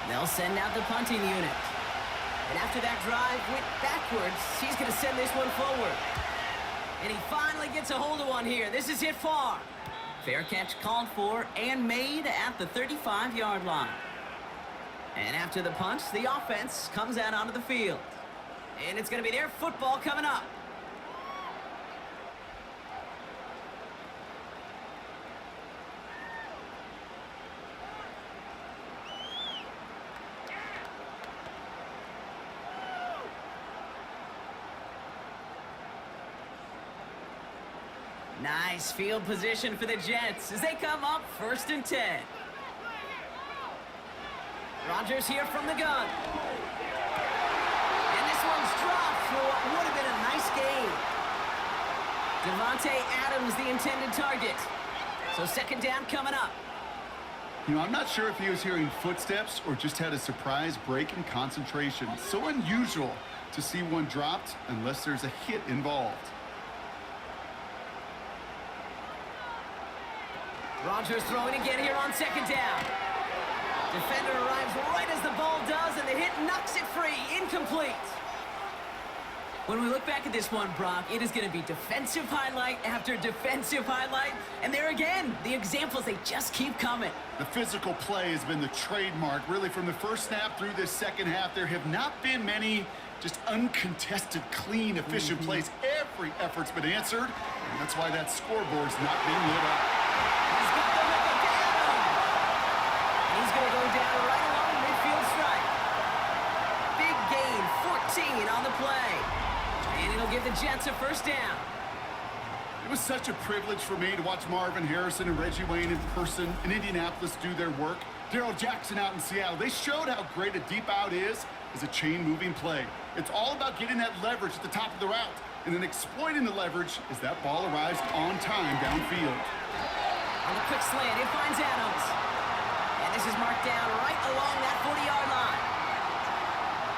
They'll send out the punting unit. And after that drive went backwards, he's going to send this one forward. And he finally gets a hold of one here. This is hit far. Fair catch called for and made at the 35-yard line. And after the punch, the offense comes out onto the field. And it's going to be their football coming up. Nice field position for the Jets as they come up 1st and 10. Rodgers here from the gun. And this one's dropped for what would have been a nice gain. Devontae Adams, the intended target. So 2nd down coming up. You know, I'm not sure if he was hearing footsteps or just had a surprise break in concentration. So unusual to see one dropped unless there's a hit involved. Rodgers throwing again here on 2nd down. Defender arrives right as the ball does, and the hit knocks it free. Incomplete. When we look back at this one, Brock, it is going to be defensive highlight after defensive highlight. And there again, the examples, they just keep coming. The physical play has been the trademark. Really, from the first snap through this second half, there have not been many just uncontested, clean, efficient plays. Every effort's been answered, and that's why that scoreboard's not being lit up. He's going to go down right along midfield strike. Big gain, 14 on the play. And it'll give the Jets a 1st down. It was such a privilege for me to watch Marvin Harrison and Reggie Wayne in person in Indianapolis do their work. Darrell Jackson out in Seattle. They showed how great a deep out is as a chain-moving play. It's all about getting that leverage at the top of the route and then exploiting the leverage as that ball arrives on time downfield. On the quick slant, it finds Adams. And this is marked down right along that 40-yard line.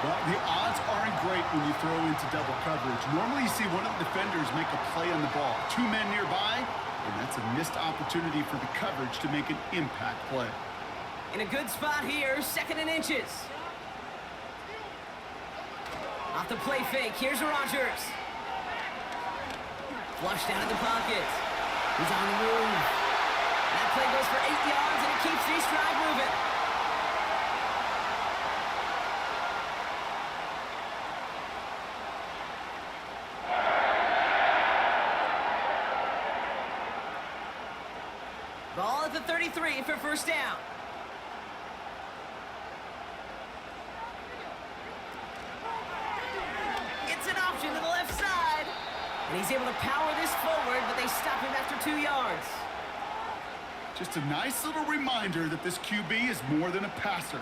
Well, the odds aren't great when you throw into double coverage. Normally you see one of the defenders make a play on the ball. 2 men nearby, and that's a missed opportunity for the coverage to make an impact play. In a good spot here, 2nd and inches. Off the play fake, here's Rodgers. Flushed out of the pocket. He's on the move. That play goes for 8 yards, and it keeps this drive moving. Ball at the 33 for 1st down. It's an option to the left side. And he's able to power this forward, but they stop him after 2 yards. Just a nice little reminder that this QB is more than a passer.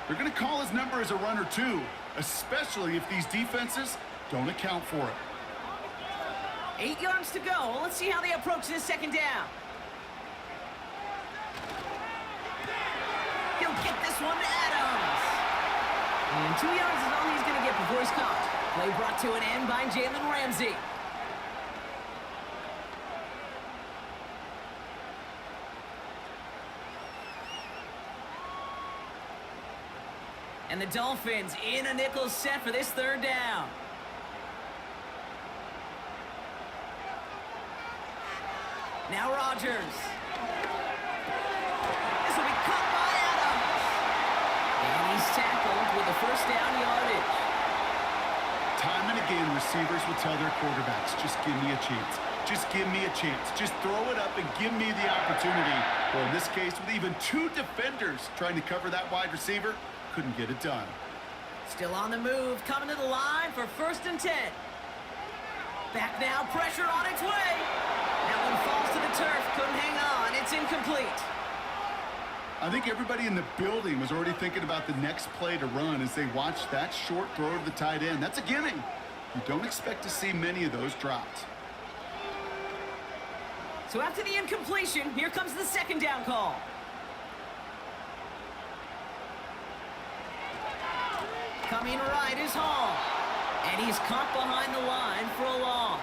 They're going to call his number as a runner too, especially if these defenses don't account for it. 8 yards to go. Let's see how they approach this 2nd down. He'll get this one to Adams. And 2 yards is all he's going to get before he's caught. Play brought to an end by Jalen Ramsey. And the Dolphins in a nickel set for this 3rd down. Now Rodgers. This will be caught by Adams. And he's tackled with the 1st down yardage. Time and again, receivers will tell their quarterbacks, just give me a chance. Just give me a chance. Just throw it up and give me the opportunity. Well, in this case, with even 2 defenders trying to cover that wide receiver, couldn't get it done. Still on the move, coming to the line for 1st and 10. Back now, pressure on its way. That one falls to the turf, couldn't hang on. It's incomplete. I think everybody in the building was already thinking about the next play to run as they watched that short throw to the tight end. That's a gimme. You don't expect to see many of those dropped. So after the incompletion, here comes the 2nd down call. Coming right is Hall. And he's caught behind the line for a loss.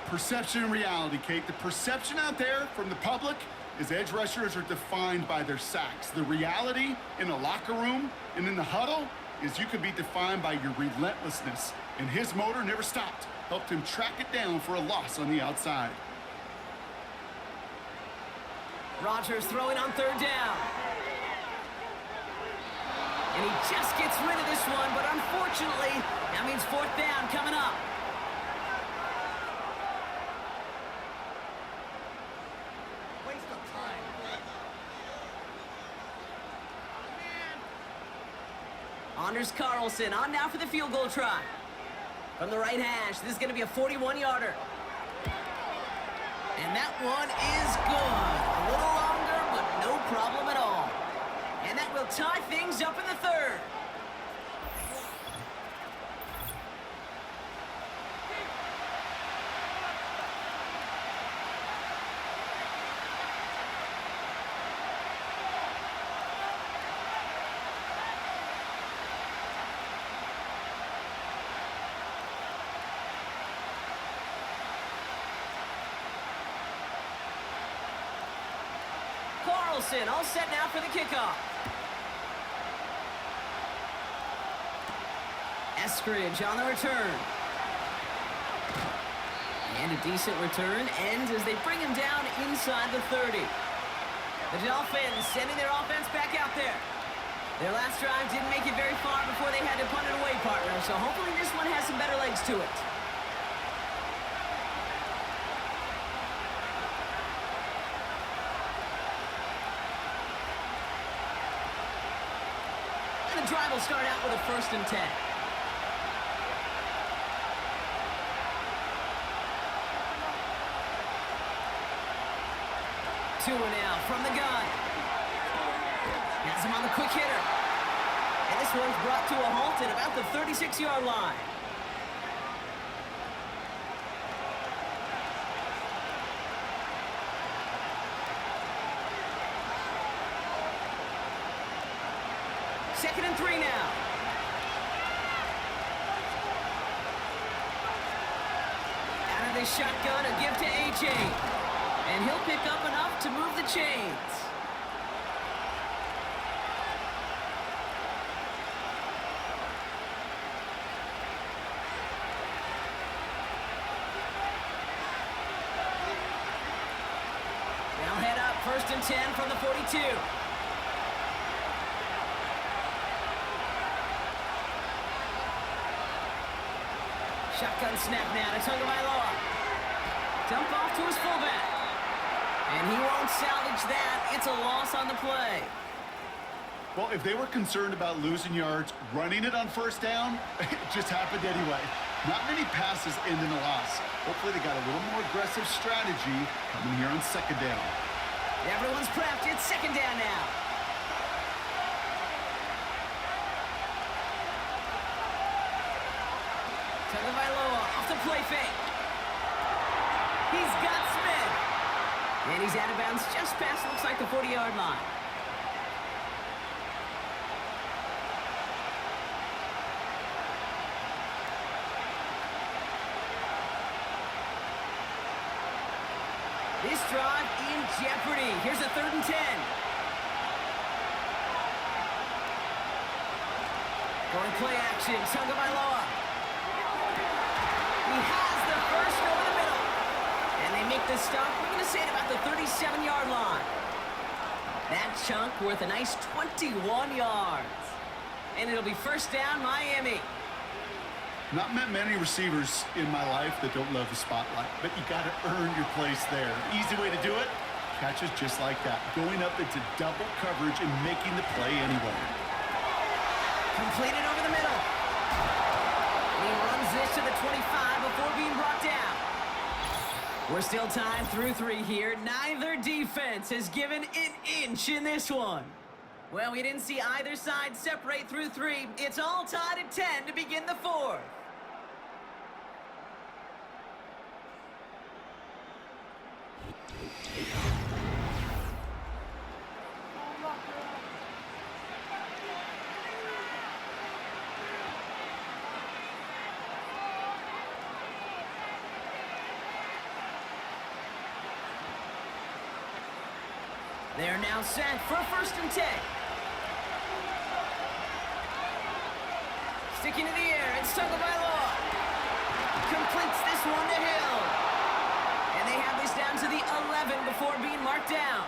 Perception and reality, Kate. The perception out there from the public is edge rushers are defined by their sacks. The reality in a locker room and in the huddle is you can be defined by your relentlessness. And his motor never stopped. Helped him track it down for a loss on the outside. Rodgers throwing on 3rd down. And he just gets rid of this one, but unfortunately, that means 4th down coming up. Waste of time. Anders Carlson on now for the field goal try. From the right hash, this is going to be a 41-yarder. And that one is good. A little longer, but no problem at all. And that will tie things up in the 3rd. Carlson all set now for the kickoff. Eskridge on the return. And a decent return ends as they bring him down inside the 30. The Dolphins sending their offense back out there. Their last drive didn't make it very far before they had to punt it away, partner, so hopefully this one has some better legs to it. And the drive will start out with a 1st and 10. Tua now from the gun. Has him on the quick hitter. And this one's brought to a halt at about the 36-yard line. Second and 3 now. Out of this shotgun, a give to A.J. And he'll pick up enough to move the chains. They'll head up 1st and 10 from the 42. Shotgun snap now to Tagovailoa. Dump off to his fullback. And he won't salvage that. It's a loss on the play. Well, if they were concerned about losing yards, running it on 1st down, it just happened anyway. Not many passes end in a loss. Hopefully they got a little more aggressive strategy coming here on 2nd down. Everyone's prepped. It's 2nd down now. Tagovailoa off the play fake. He's got Smith. And he's out of bounds just past, looks like, the 40-yard line. This drive in jeopardy. Here's a 3rd and 10. Going play action, Tagovailoa. He has the first over the middle. And they make the stop, we're going to say, at about the 37-yard line. That chunk worth a nice 21 yards. And it'll be 1st down, Miami. Not met many receivers in my life that don't love the spotlight, but you got to earn your place there. Easy way to do it, catches just like that, going up into double coverage and making the play anyway. Completed over the middle. He runs this to the 25 before being brought down. We're still tied through 3 here. Neither defense has given an inch in this one. Well, we didn't see either side separate through 3. It's all tied at 10 to begin the 4th. They're now set for 1st and 10. Sticking to the air, it's tackled by Law. Completes this one to Hill. And they have this down to the 11 before being marked down.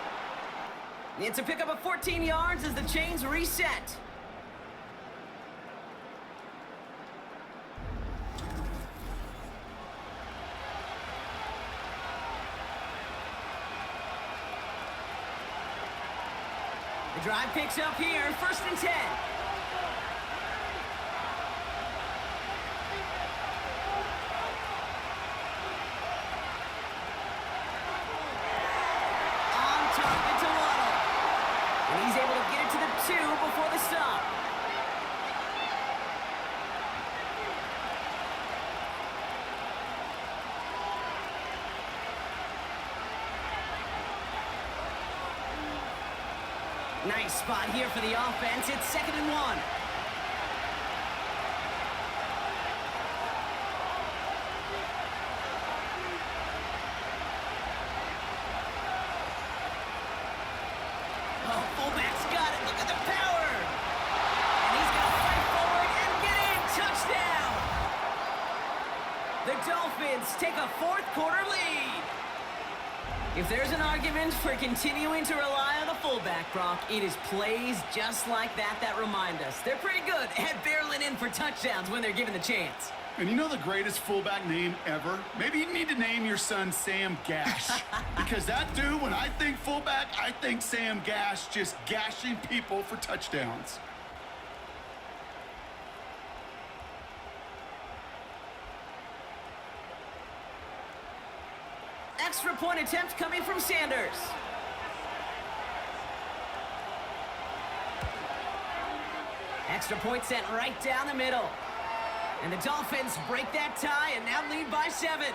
It's a pickup of 14 yards as the chains reset. The drive picks up here, 1st and 10. On target to Waddle. And he's able to get it to the 2 before the stop. Nice spot here for the offense. It's 2nd and 1. Oh, fullback's got it. Look at the power. And he's going to fight forward and get in. Touchdown. The Dolphins take a 4th quarter lead. If there's an argument for continuing to rely on the fullback, Brock, it is plays just like that that remind us. They're pretty good at barreling in for touchdowns when they're given the chance. And you know the greatest fullback name ever? Maybe you need to name your son Sam Gash. Because that dude, when I think fullback, I think Sam Gash just gashing people for touchdowns. Extra point attempt coming from Sanders. Extra point sent right down the middle. And the Dolphins break that tie and now lead by 7.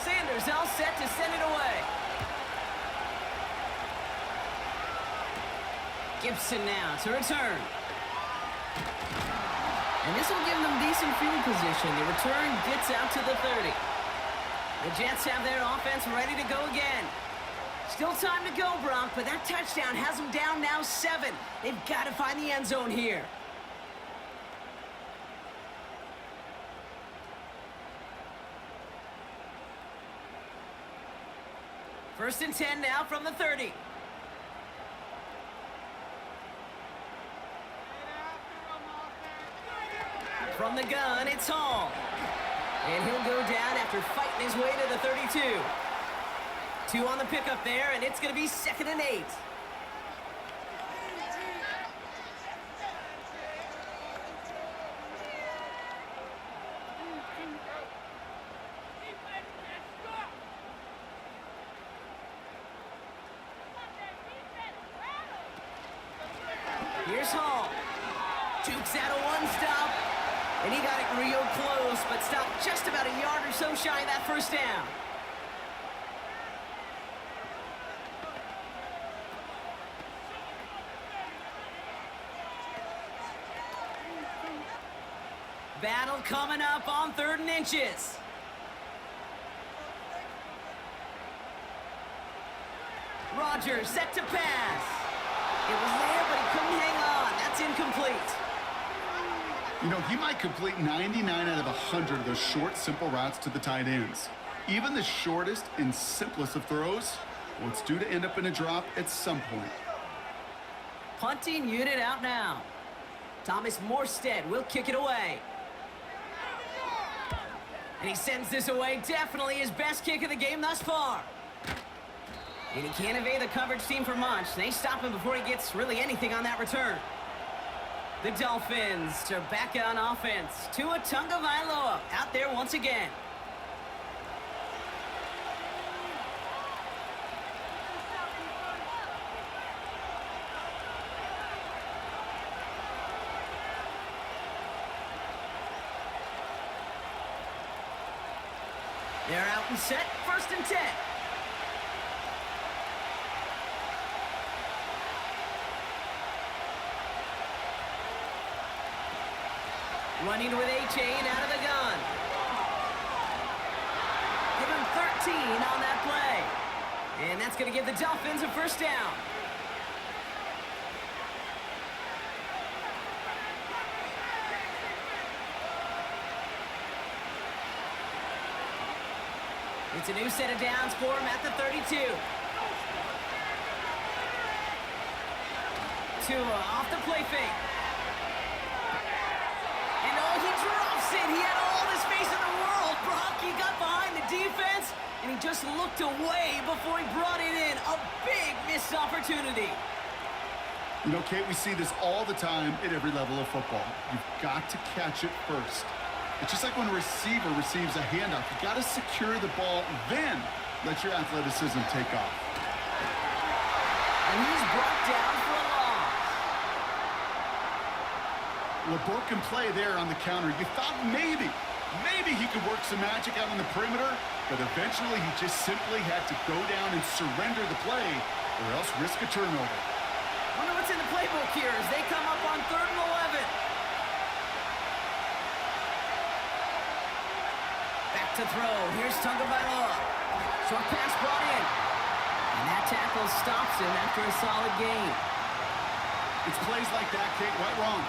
Sanders all set to send it away. Gibson now to return. And this will give them decent field position. The return gets out to the 30. The Jets have their offense ready to go again. Still time to go, Brock, but that touchdown has them down now 7. They've got to find the end zone here. First and 10 now from the 30. From the gun, it's Hall. And he'll go down after fighting his way to the 32. 2 on the pickup there, and it's going to be 2nd and 8. Here's Hall. Jukes out of one stop. And he got it real close, but stopped just about a yard or so shy of that first down. Battle coming up on 3rd and inches. Rodgers set to pass. It was there, but he couldn't hang on. That's incomplete. You know, he might complete 99 out of 100 of those short, simple routes to the tight ends. Even the shortest and simplest of throws, well, it's due to end up in a drop at some point. Punting unit out now. Thomas Morstead will kick it away. And he sends this away. Definitely his best kick of the game thus far. And he can't evade the coverage team for much. They stop him before he gets really anything on that return. The Dolphins are back on offense. Tua Tagovailoa out there once again. They're out and set. 1st and 10. Running with A-Chain out of the gun. Give him 13 on that play. And that's going to give the Dolphins a 1st down. It's a new set of downs for him at the 32. Tua off the play fake. And oh, he drops it. He had all the space in the world. Brock, he got behind the defense, and he just looked away before he brought it in. A big missed opportunity. You know, Kate, we see this all the time at every level of football. You've got to catch it first. It's just like when a receiver receives a handoff. You've got to secure the ball, then let your athleticism take off. And he's brought down for a loss. LeBourque can play there on the counter. You thought maybe he could work some magic out on the perimeter, but eventually he just simply had to go down and surrender the play or else risk a turnover. Wonder what's in the playbook here as they come up on 3rd and 11. Back to throw. Here's Tagovailoa. Short pass brought in. And that tackle stops him after a solid gain. It's plays like that, Kate, right wrong.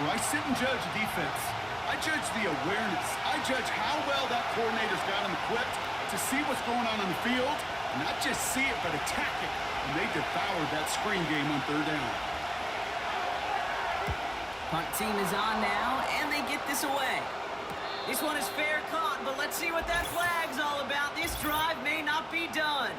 Where I sit and judge a defense. I judge the awareness. I judge how well that coordinator's got him equipped to see what's going on the field, and not just see it, but attack it. And they devoured that screen game on 3rd down. Punt team is on now, and they get this away. This one is fair caught, but let's see what that flag's all about. This drive may not be done.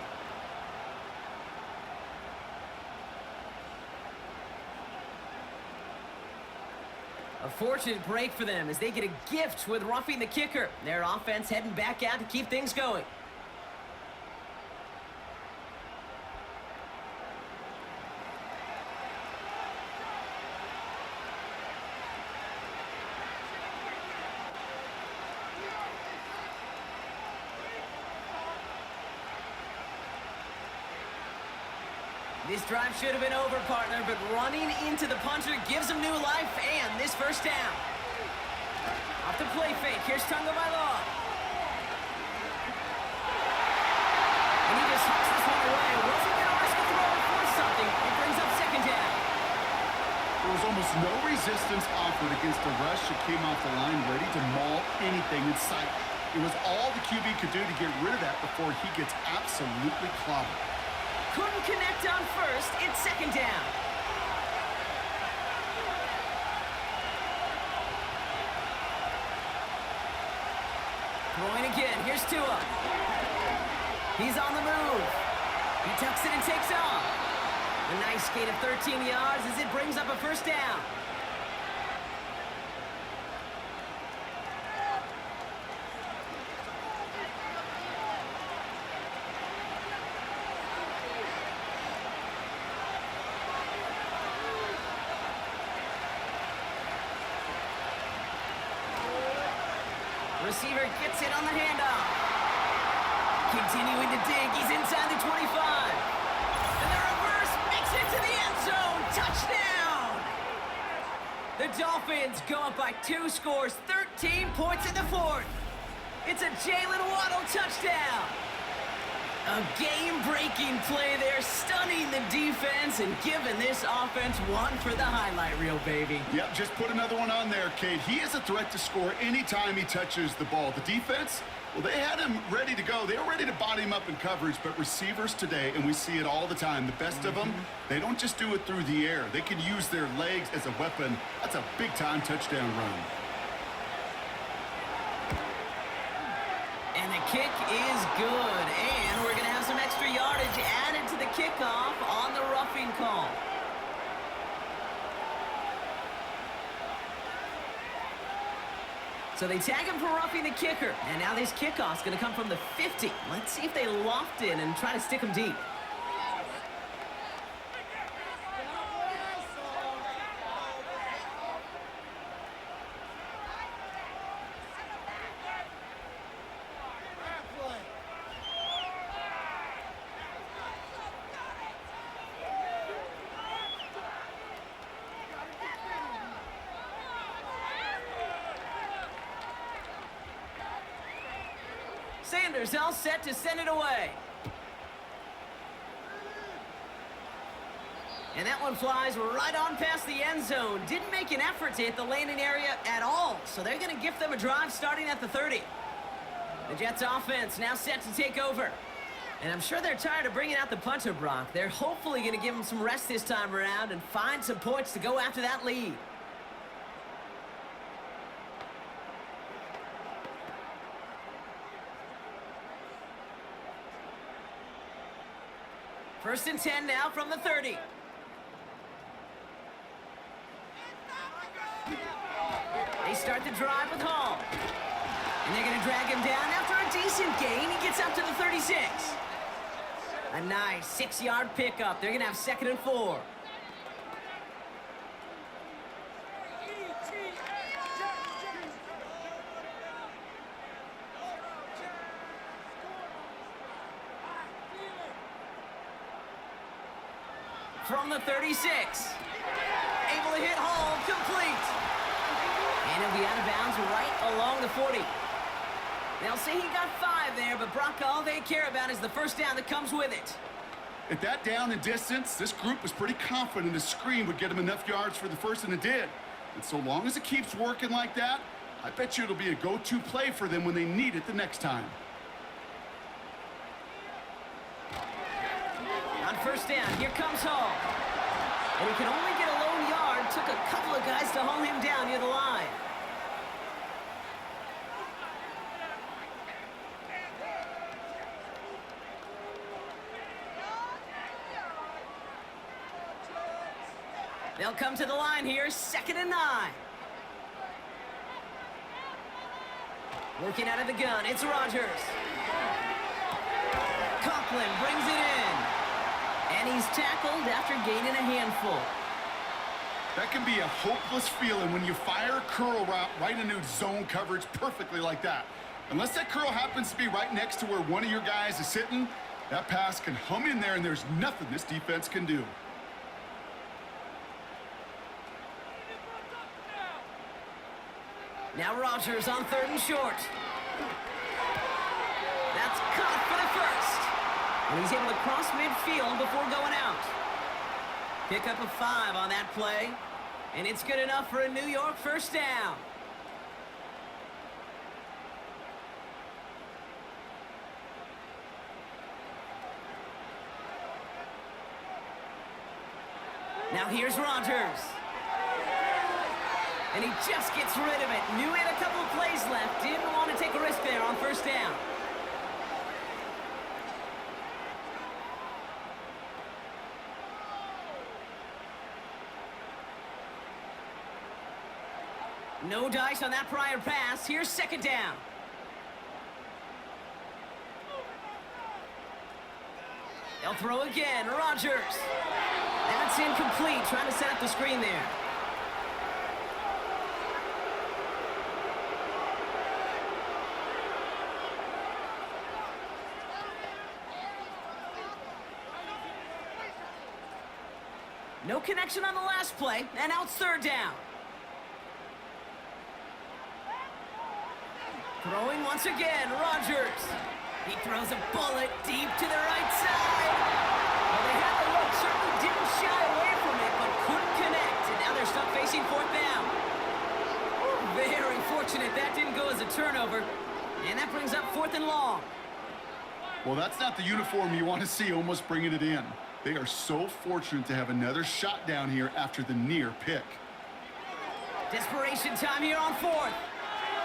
A fortunate break for them as they get a gift with roughing the kicker. Their offense heading back out to keep things going. This drive should have been over, partner, but running into the punter gives him new life and this 1st down. Off the play fake, here's Tagovailoa. And he just hucks this one away. Wasn't going to risk a throw or force something. It brings up 2nd down. There was almost no resistance offered against a rush that came off the line ready to maul anything in sight. It was all the QB could do to get rid of that before he gets absolutely clobbered. Couldn't connect on 1st. It's 2nd down. Throwing again. Here's Tua. He's on the move. He tucks it and takes off. A nice gain of 13 yards as it brings up a 1st down. Receiver gets it on the handoff. Continuing to dig. He's inside the 25. And the reverse makes it to the end zone. Touchdown! The Dolphins go up by 2 scores, 13 points in the 4th. It's a Jalen Waddle touchdown. A game-breaking play there, stunning the defense and giving this offense one for the highlight reel, baby. Yep, just put another one on there, Kate. He is a threat to score anytime he touches the ball. The defense, well, they had him ready to go. They were ready to body him up in coverage, but receivers today, and we see it all the time, the best of them, they don't just do it through the air. They can use their legs as a weapon. That's a big-time touchdown run. And the kick is good, and we're going to have some extra yardage added to the kickoff on the roughing call. So they tag him for roughing the kicker, and now this kickoff's going to come from the 50. Let's see if they loft in and try to stick him deep. Sanders all set to send it away. And that one flies right on past the end zone. Didn't make an effort to hit the landing area at all. So they're going to gift them a drive starting at the 30. The Jets offense now set to take over. And I'm sure they're tired of bringing out the punter, Brock. They're hopefully going to give them some rest this time around and find some points to go after that lead. First and 10 now from the 30. They start the drive with Hall. And they're going to drag him down after a decent gain. He gets up to the 36. A nice 6-yard pickup. They're going to have 2nd and 4. From the 36. Able to hit Hall, complete. And he'll be out of bounds right along the 40. They'll say he got 5 there, but Brock, all they care about is the first down that comes with it. At that down and distance, this group was pretty confident the screen would get them enough yards for the first, and it did. And so long as it keeps working like that, I bet you it'll be a go-to play for them when they need it the next time. On first down, here comes Hall. And he can only get a lone yard. Took a couple of guys to haul him down near the line. They'll come to the line here, 2nd and 9. Working out of the gun, it's Rodgers. Conklin brings it in. And he's tackled after gaining a handful. That can be a hopeless feeling when you fire a curl route right into zone coverage perfectly like that. Unless that curl happens to be right next to where one of your guys is sitting, that pass can hum in there and there's nothing this defense can do. Now Rodgers on 3rd and short. That's caught for the first. And he's able to cross midfield before going out. Pick up a 5 on that play. And it's good enough for a New York first down. Now here's Rodgers. And he just gets rid of it. Knew he had a couple of plays left. Didn't want to take a risk there on first down. No dice on that prior pass. Here's 2nd down. They'll throw again. Rodgers. That's incomplete. Trying to set up the screen there. No connection on the last play, and now it's 3rd down. Throwing once again, Rodgers. He throws a bullet deep to the right side. Well, they had the look, certainly didn't shy away from it, but couldn't connect. And now they're stuck facing fourth down. Very fortunate that didn't go as a turnover. And that brings up fourth and long. Well, that's not the uniform you want to see almost bringing it in. They are so fortunate to have another shot down here after the near pick. Desperation time here on fourth.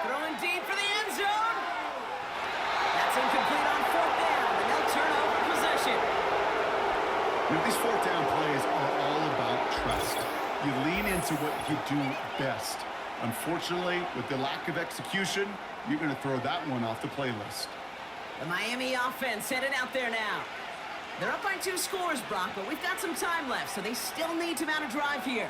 Throwing deep for the end zone. That's incomplete on fourth down, and they'll turn over possession. You know, these fourth down plays are all about trust. You lean into what you do best. Unfortunately, with the lack of execution, you're going to throw that one off the playlist. The Miami offense headed out there now. They're up by 2 scores, Brock, but we've got some time left, so they still need to mount a drive here.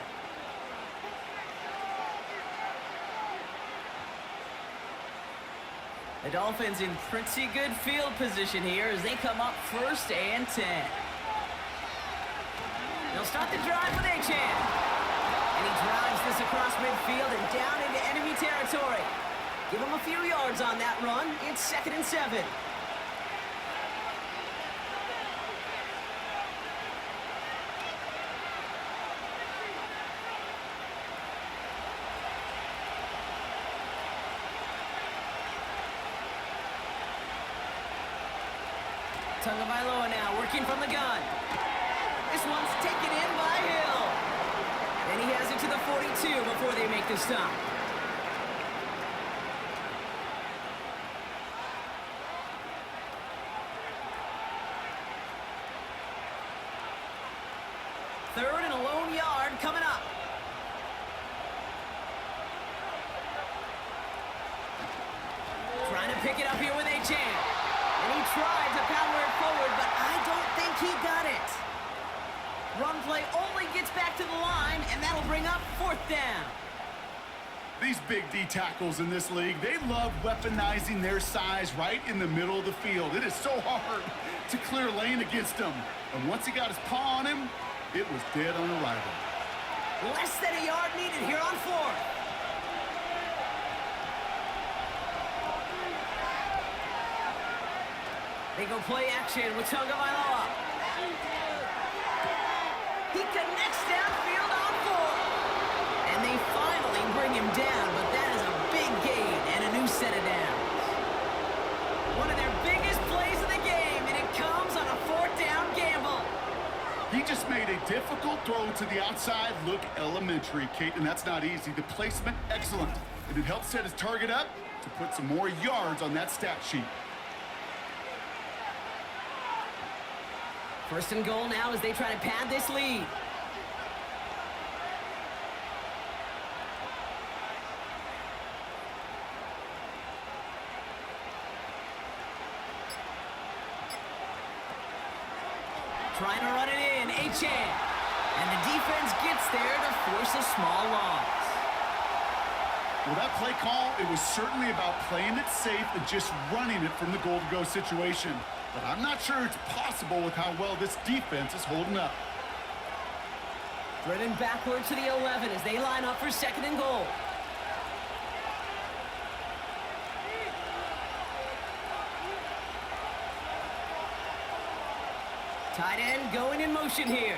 The Dolphins in pretty good field position here as they come up 1st and 10. They'll start the drive with Achane. And he drives this across midfield and down into enemy territory. Give him a few yards on that run. It's 2nd and 7. Tagovailoa now working from the gun. This one's taken in by Hill. And he has it to the 42 before they make the stop. Third and a lone yard coming up. Trying to pick it up here with Achane. And he tried to power it forward, but I don't think he got it. Run play only gets back to the line, and that'll bring up 4th down. These big D tackles in this league, they love weaponizing their size right in the middle of the field. It is so hard to clear lane against them. And once he got his paw on him, it was dead on arrival. Less than a yard needed here on 4th. They go play action with Tagovailoa. He connects downfield on 4. And they finally bring him down, but that is a big gain and a new set of downs. One of their biggest plays of the game, and it comes on a 4th down gamble. He just made a difficult throw to the outside look elementary, Kate, and that's not easy. The placement, excellent. And it helped set his target up to put some more yards on that stat sheet. 1st and goal now as they try to pad this lead. Trying to run it in, Achane. And the defense gets there to force a small loss. Well, that play call, it was certainly about playing it safe and just running it from the goal-to-go situation. But I'm not sure it's possible with how well this defense is holding up. Driven backward to the 11 as they line up for 2nd and goal. Tight end going in motion here.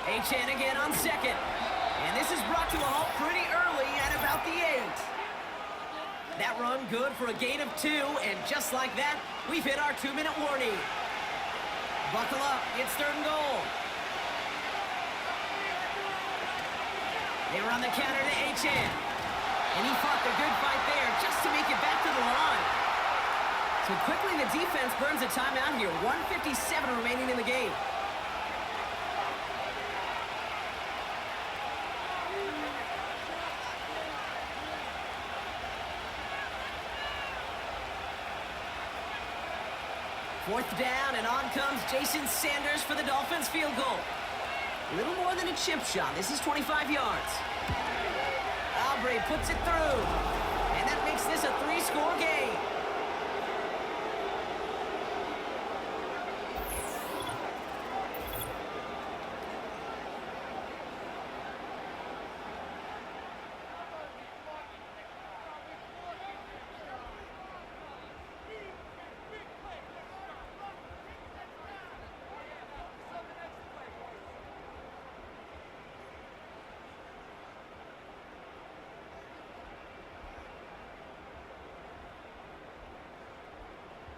Achane again on 2nd. And this is brought to a halt pretty early at about the 8. That run good for a gain of 2, and just like that, we've hit our 2-minute warning. Buckle up, it's 3rd and goal. They run the counter to Achane. And he fought the good fight there just to make it back to the line. So quickly the defense burns a timeout here. 1:57 remaining in the game. Fourth down, and on comes Jason Sanders for the Dolphins field goal. A little more than a chip shot. This is 25 yards. Aubrey puts it through, and that makes this a 3-score game.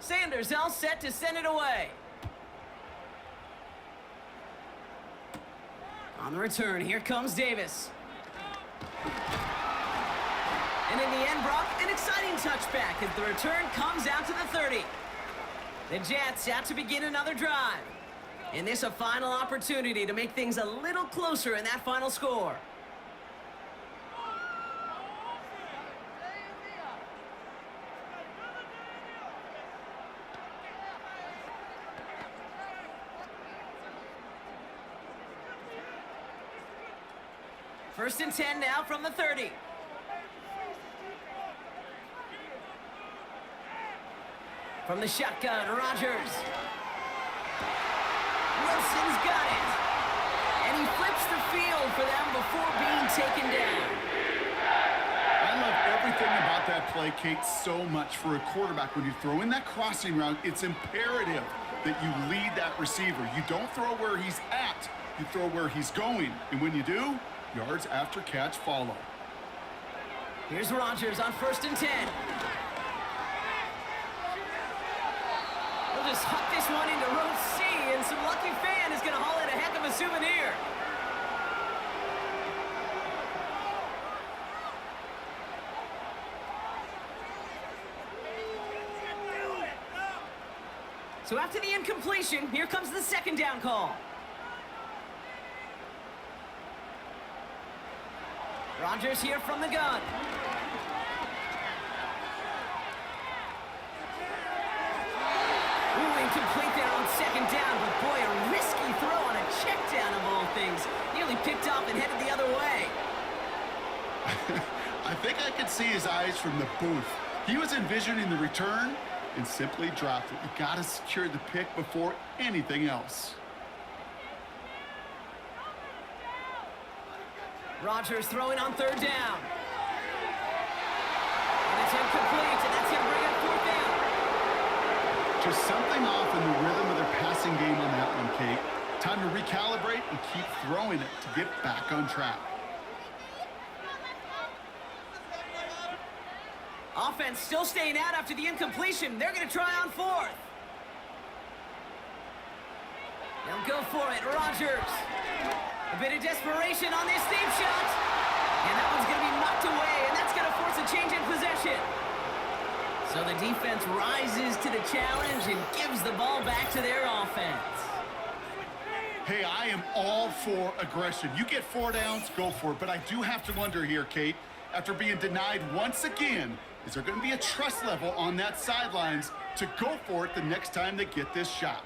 Sanders all set to send it away. On the return, here comes Davis. And in the end, Brock, an exciting touchback as the return comes out to the 30. The Jets out to begin another drive. And this a final opportunity to make things a little closer in that final score. First and 10 now from the 30. From the shotgun, Rodgers. Wilson's got it. And he flips the field for them before being taken down. I love everything about that play, Kate, so much for a quarterback. When you throw in that crossing route, it's imperative that you lead that receiver. You don't throw where he's at, you throw where he's going. And when you do, yards after catch follow. Here's Rodgers on first and 10. We'll just huck this one into row C, and some lucky fan is going to haul in a heck of a souvenir. So after the incompletion, here comes the second down call. Rodgers here from the gun. Ooh, incomplete there on second down, but boy, a risky throw on a check down of all things. Nearly picked off and headed the other way. I think I could see his eyes from the booth. He was envisioning the return and simply dropped it. You got to secure the pick before anything else. Rodgers throwing on third down. And it's incomplete, and that's going to bring up fourth down. Just something off in the rhythm of their passing game on that one, Kate. Time to recalibrate and keep throwing it to get back on track. Offense still staying out after the incompletion. They're going to try on fourth. They'll go for it. Rodgers. A bit of desperation on this deep shot. And that one's going to be knocked away, and that's going to force a change in possession. So the defense rises to the challenge and gives the ball back to their offense. Hey, I am all for aggression. You get 4 downs, go for it. But I do have to wonder here, Kate, after being denied once again, is there going to be a trust level on that sidelines to go for it the next time they get this shot?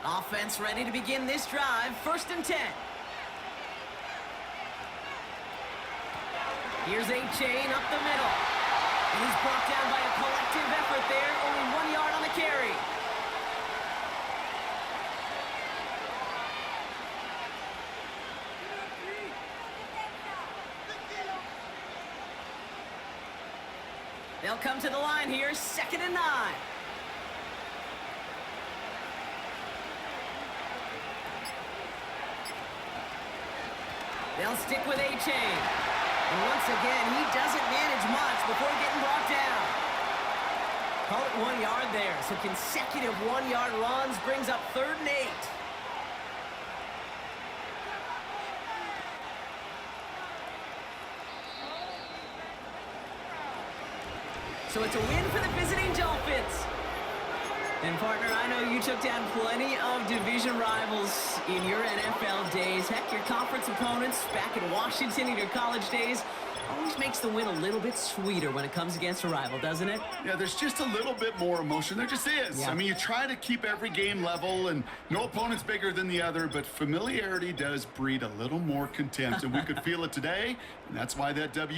Offense ready to begin this drive. First and 10. Here's A-Chain up the middle. And he's brought down by a collective effort there. Only 1 yard on the carry. They'll come to the line here. 2nd and 9. They'll stick with A-Chain. And once again, he doesn't manage much before getting brought down. Call it 1 yard there. So consecutive 1 yard runs brings up 3rd and 8. So it's a win for the visiting Dolphins. And partner, I know you took down plenty of division rivals in your NFL days. Heck, your conference opponents back in Washington in your college days always makes the win a little bit sweeter when it comes against a rival, doesn't it? Yeah, there's just a little bit more emotion. There just is. Yeah. I mean, you try to keep every game level, and no opponent's bigger than the other, but familiarity does breed a little more contempt, and we could feel it today, and that's why that W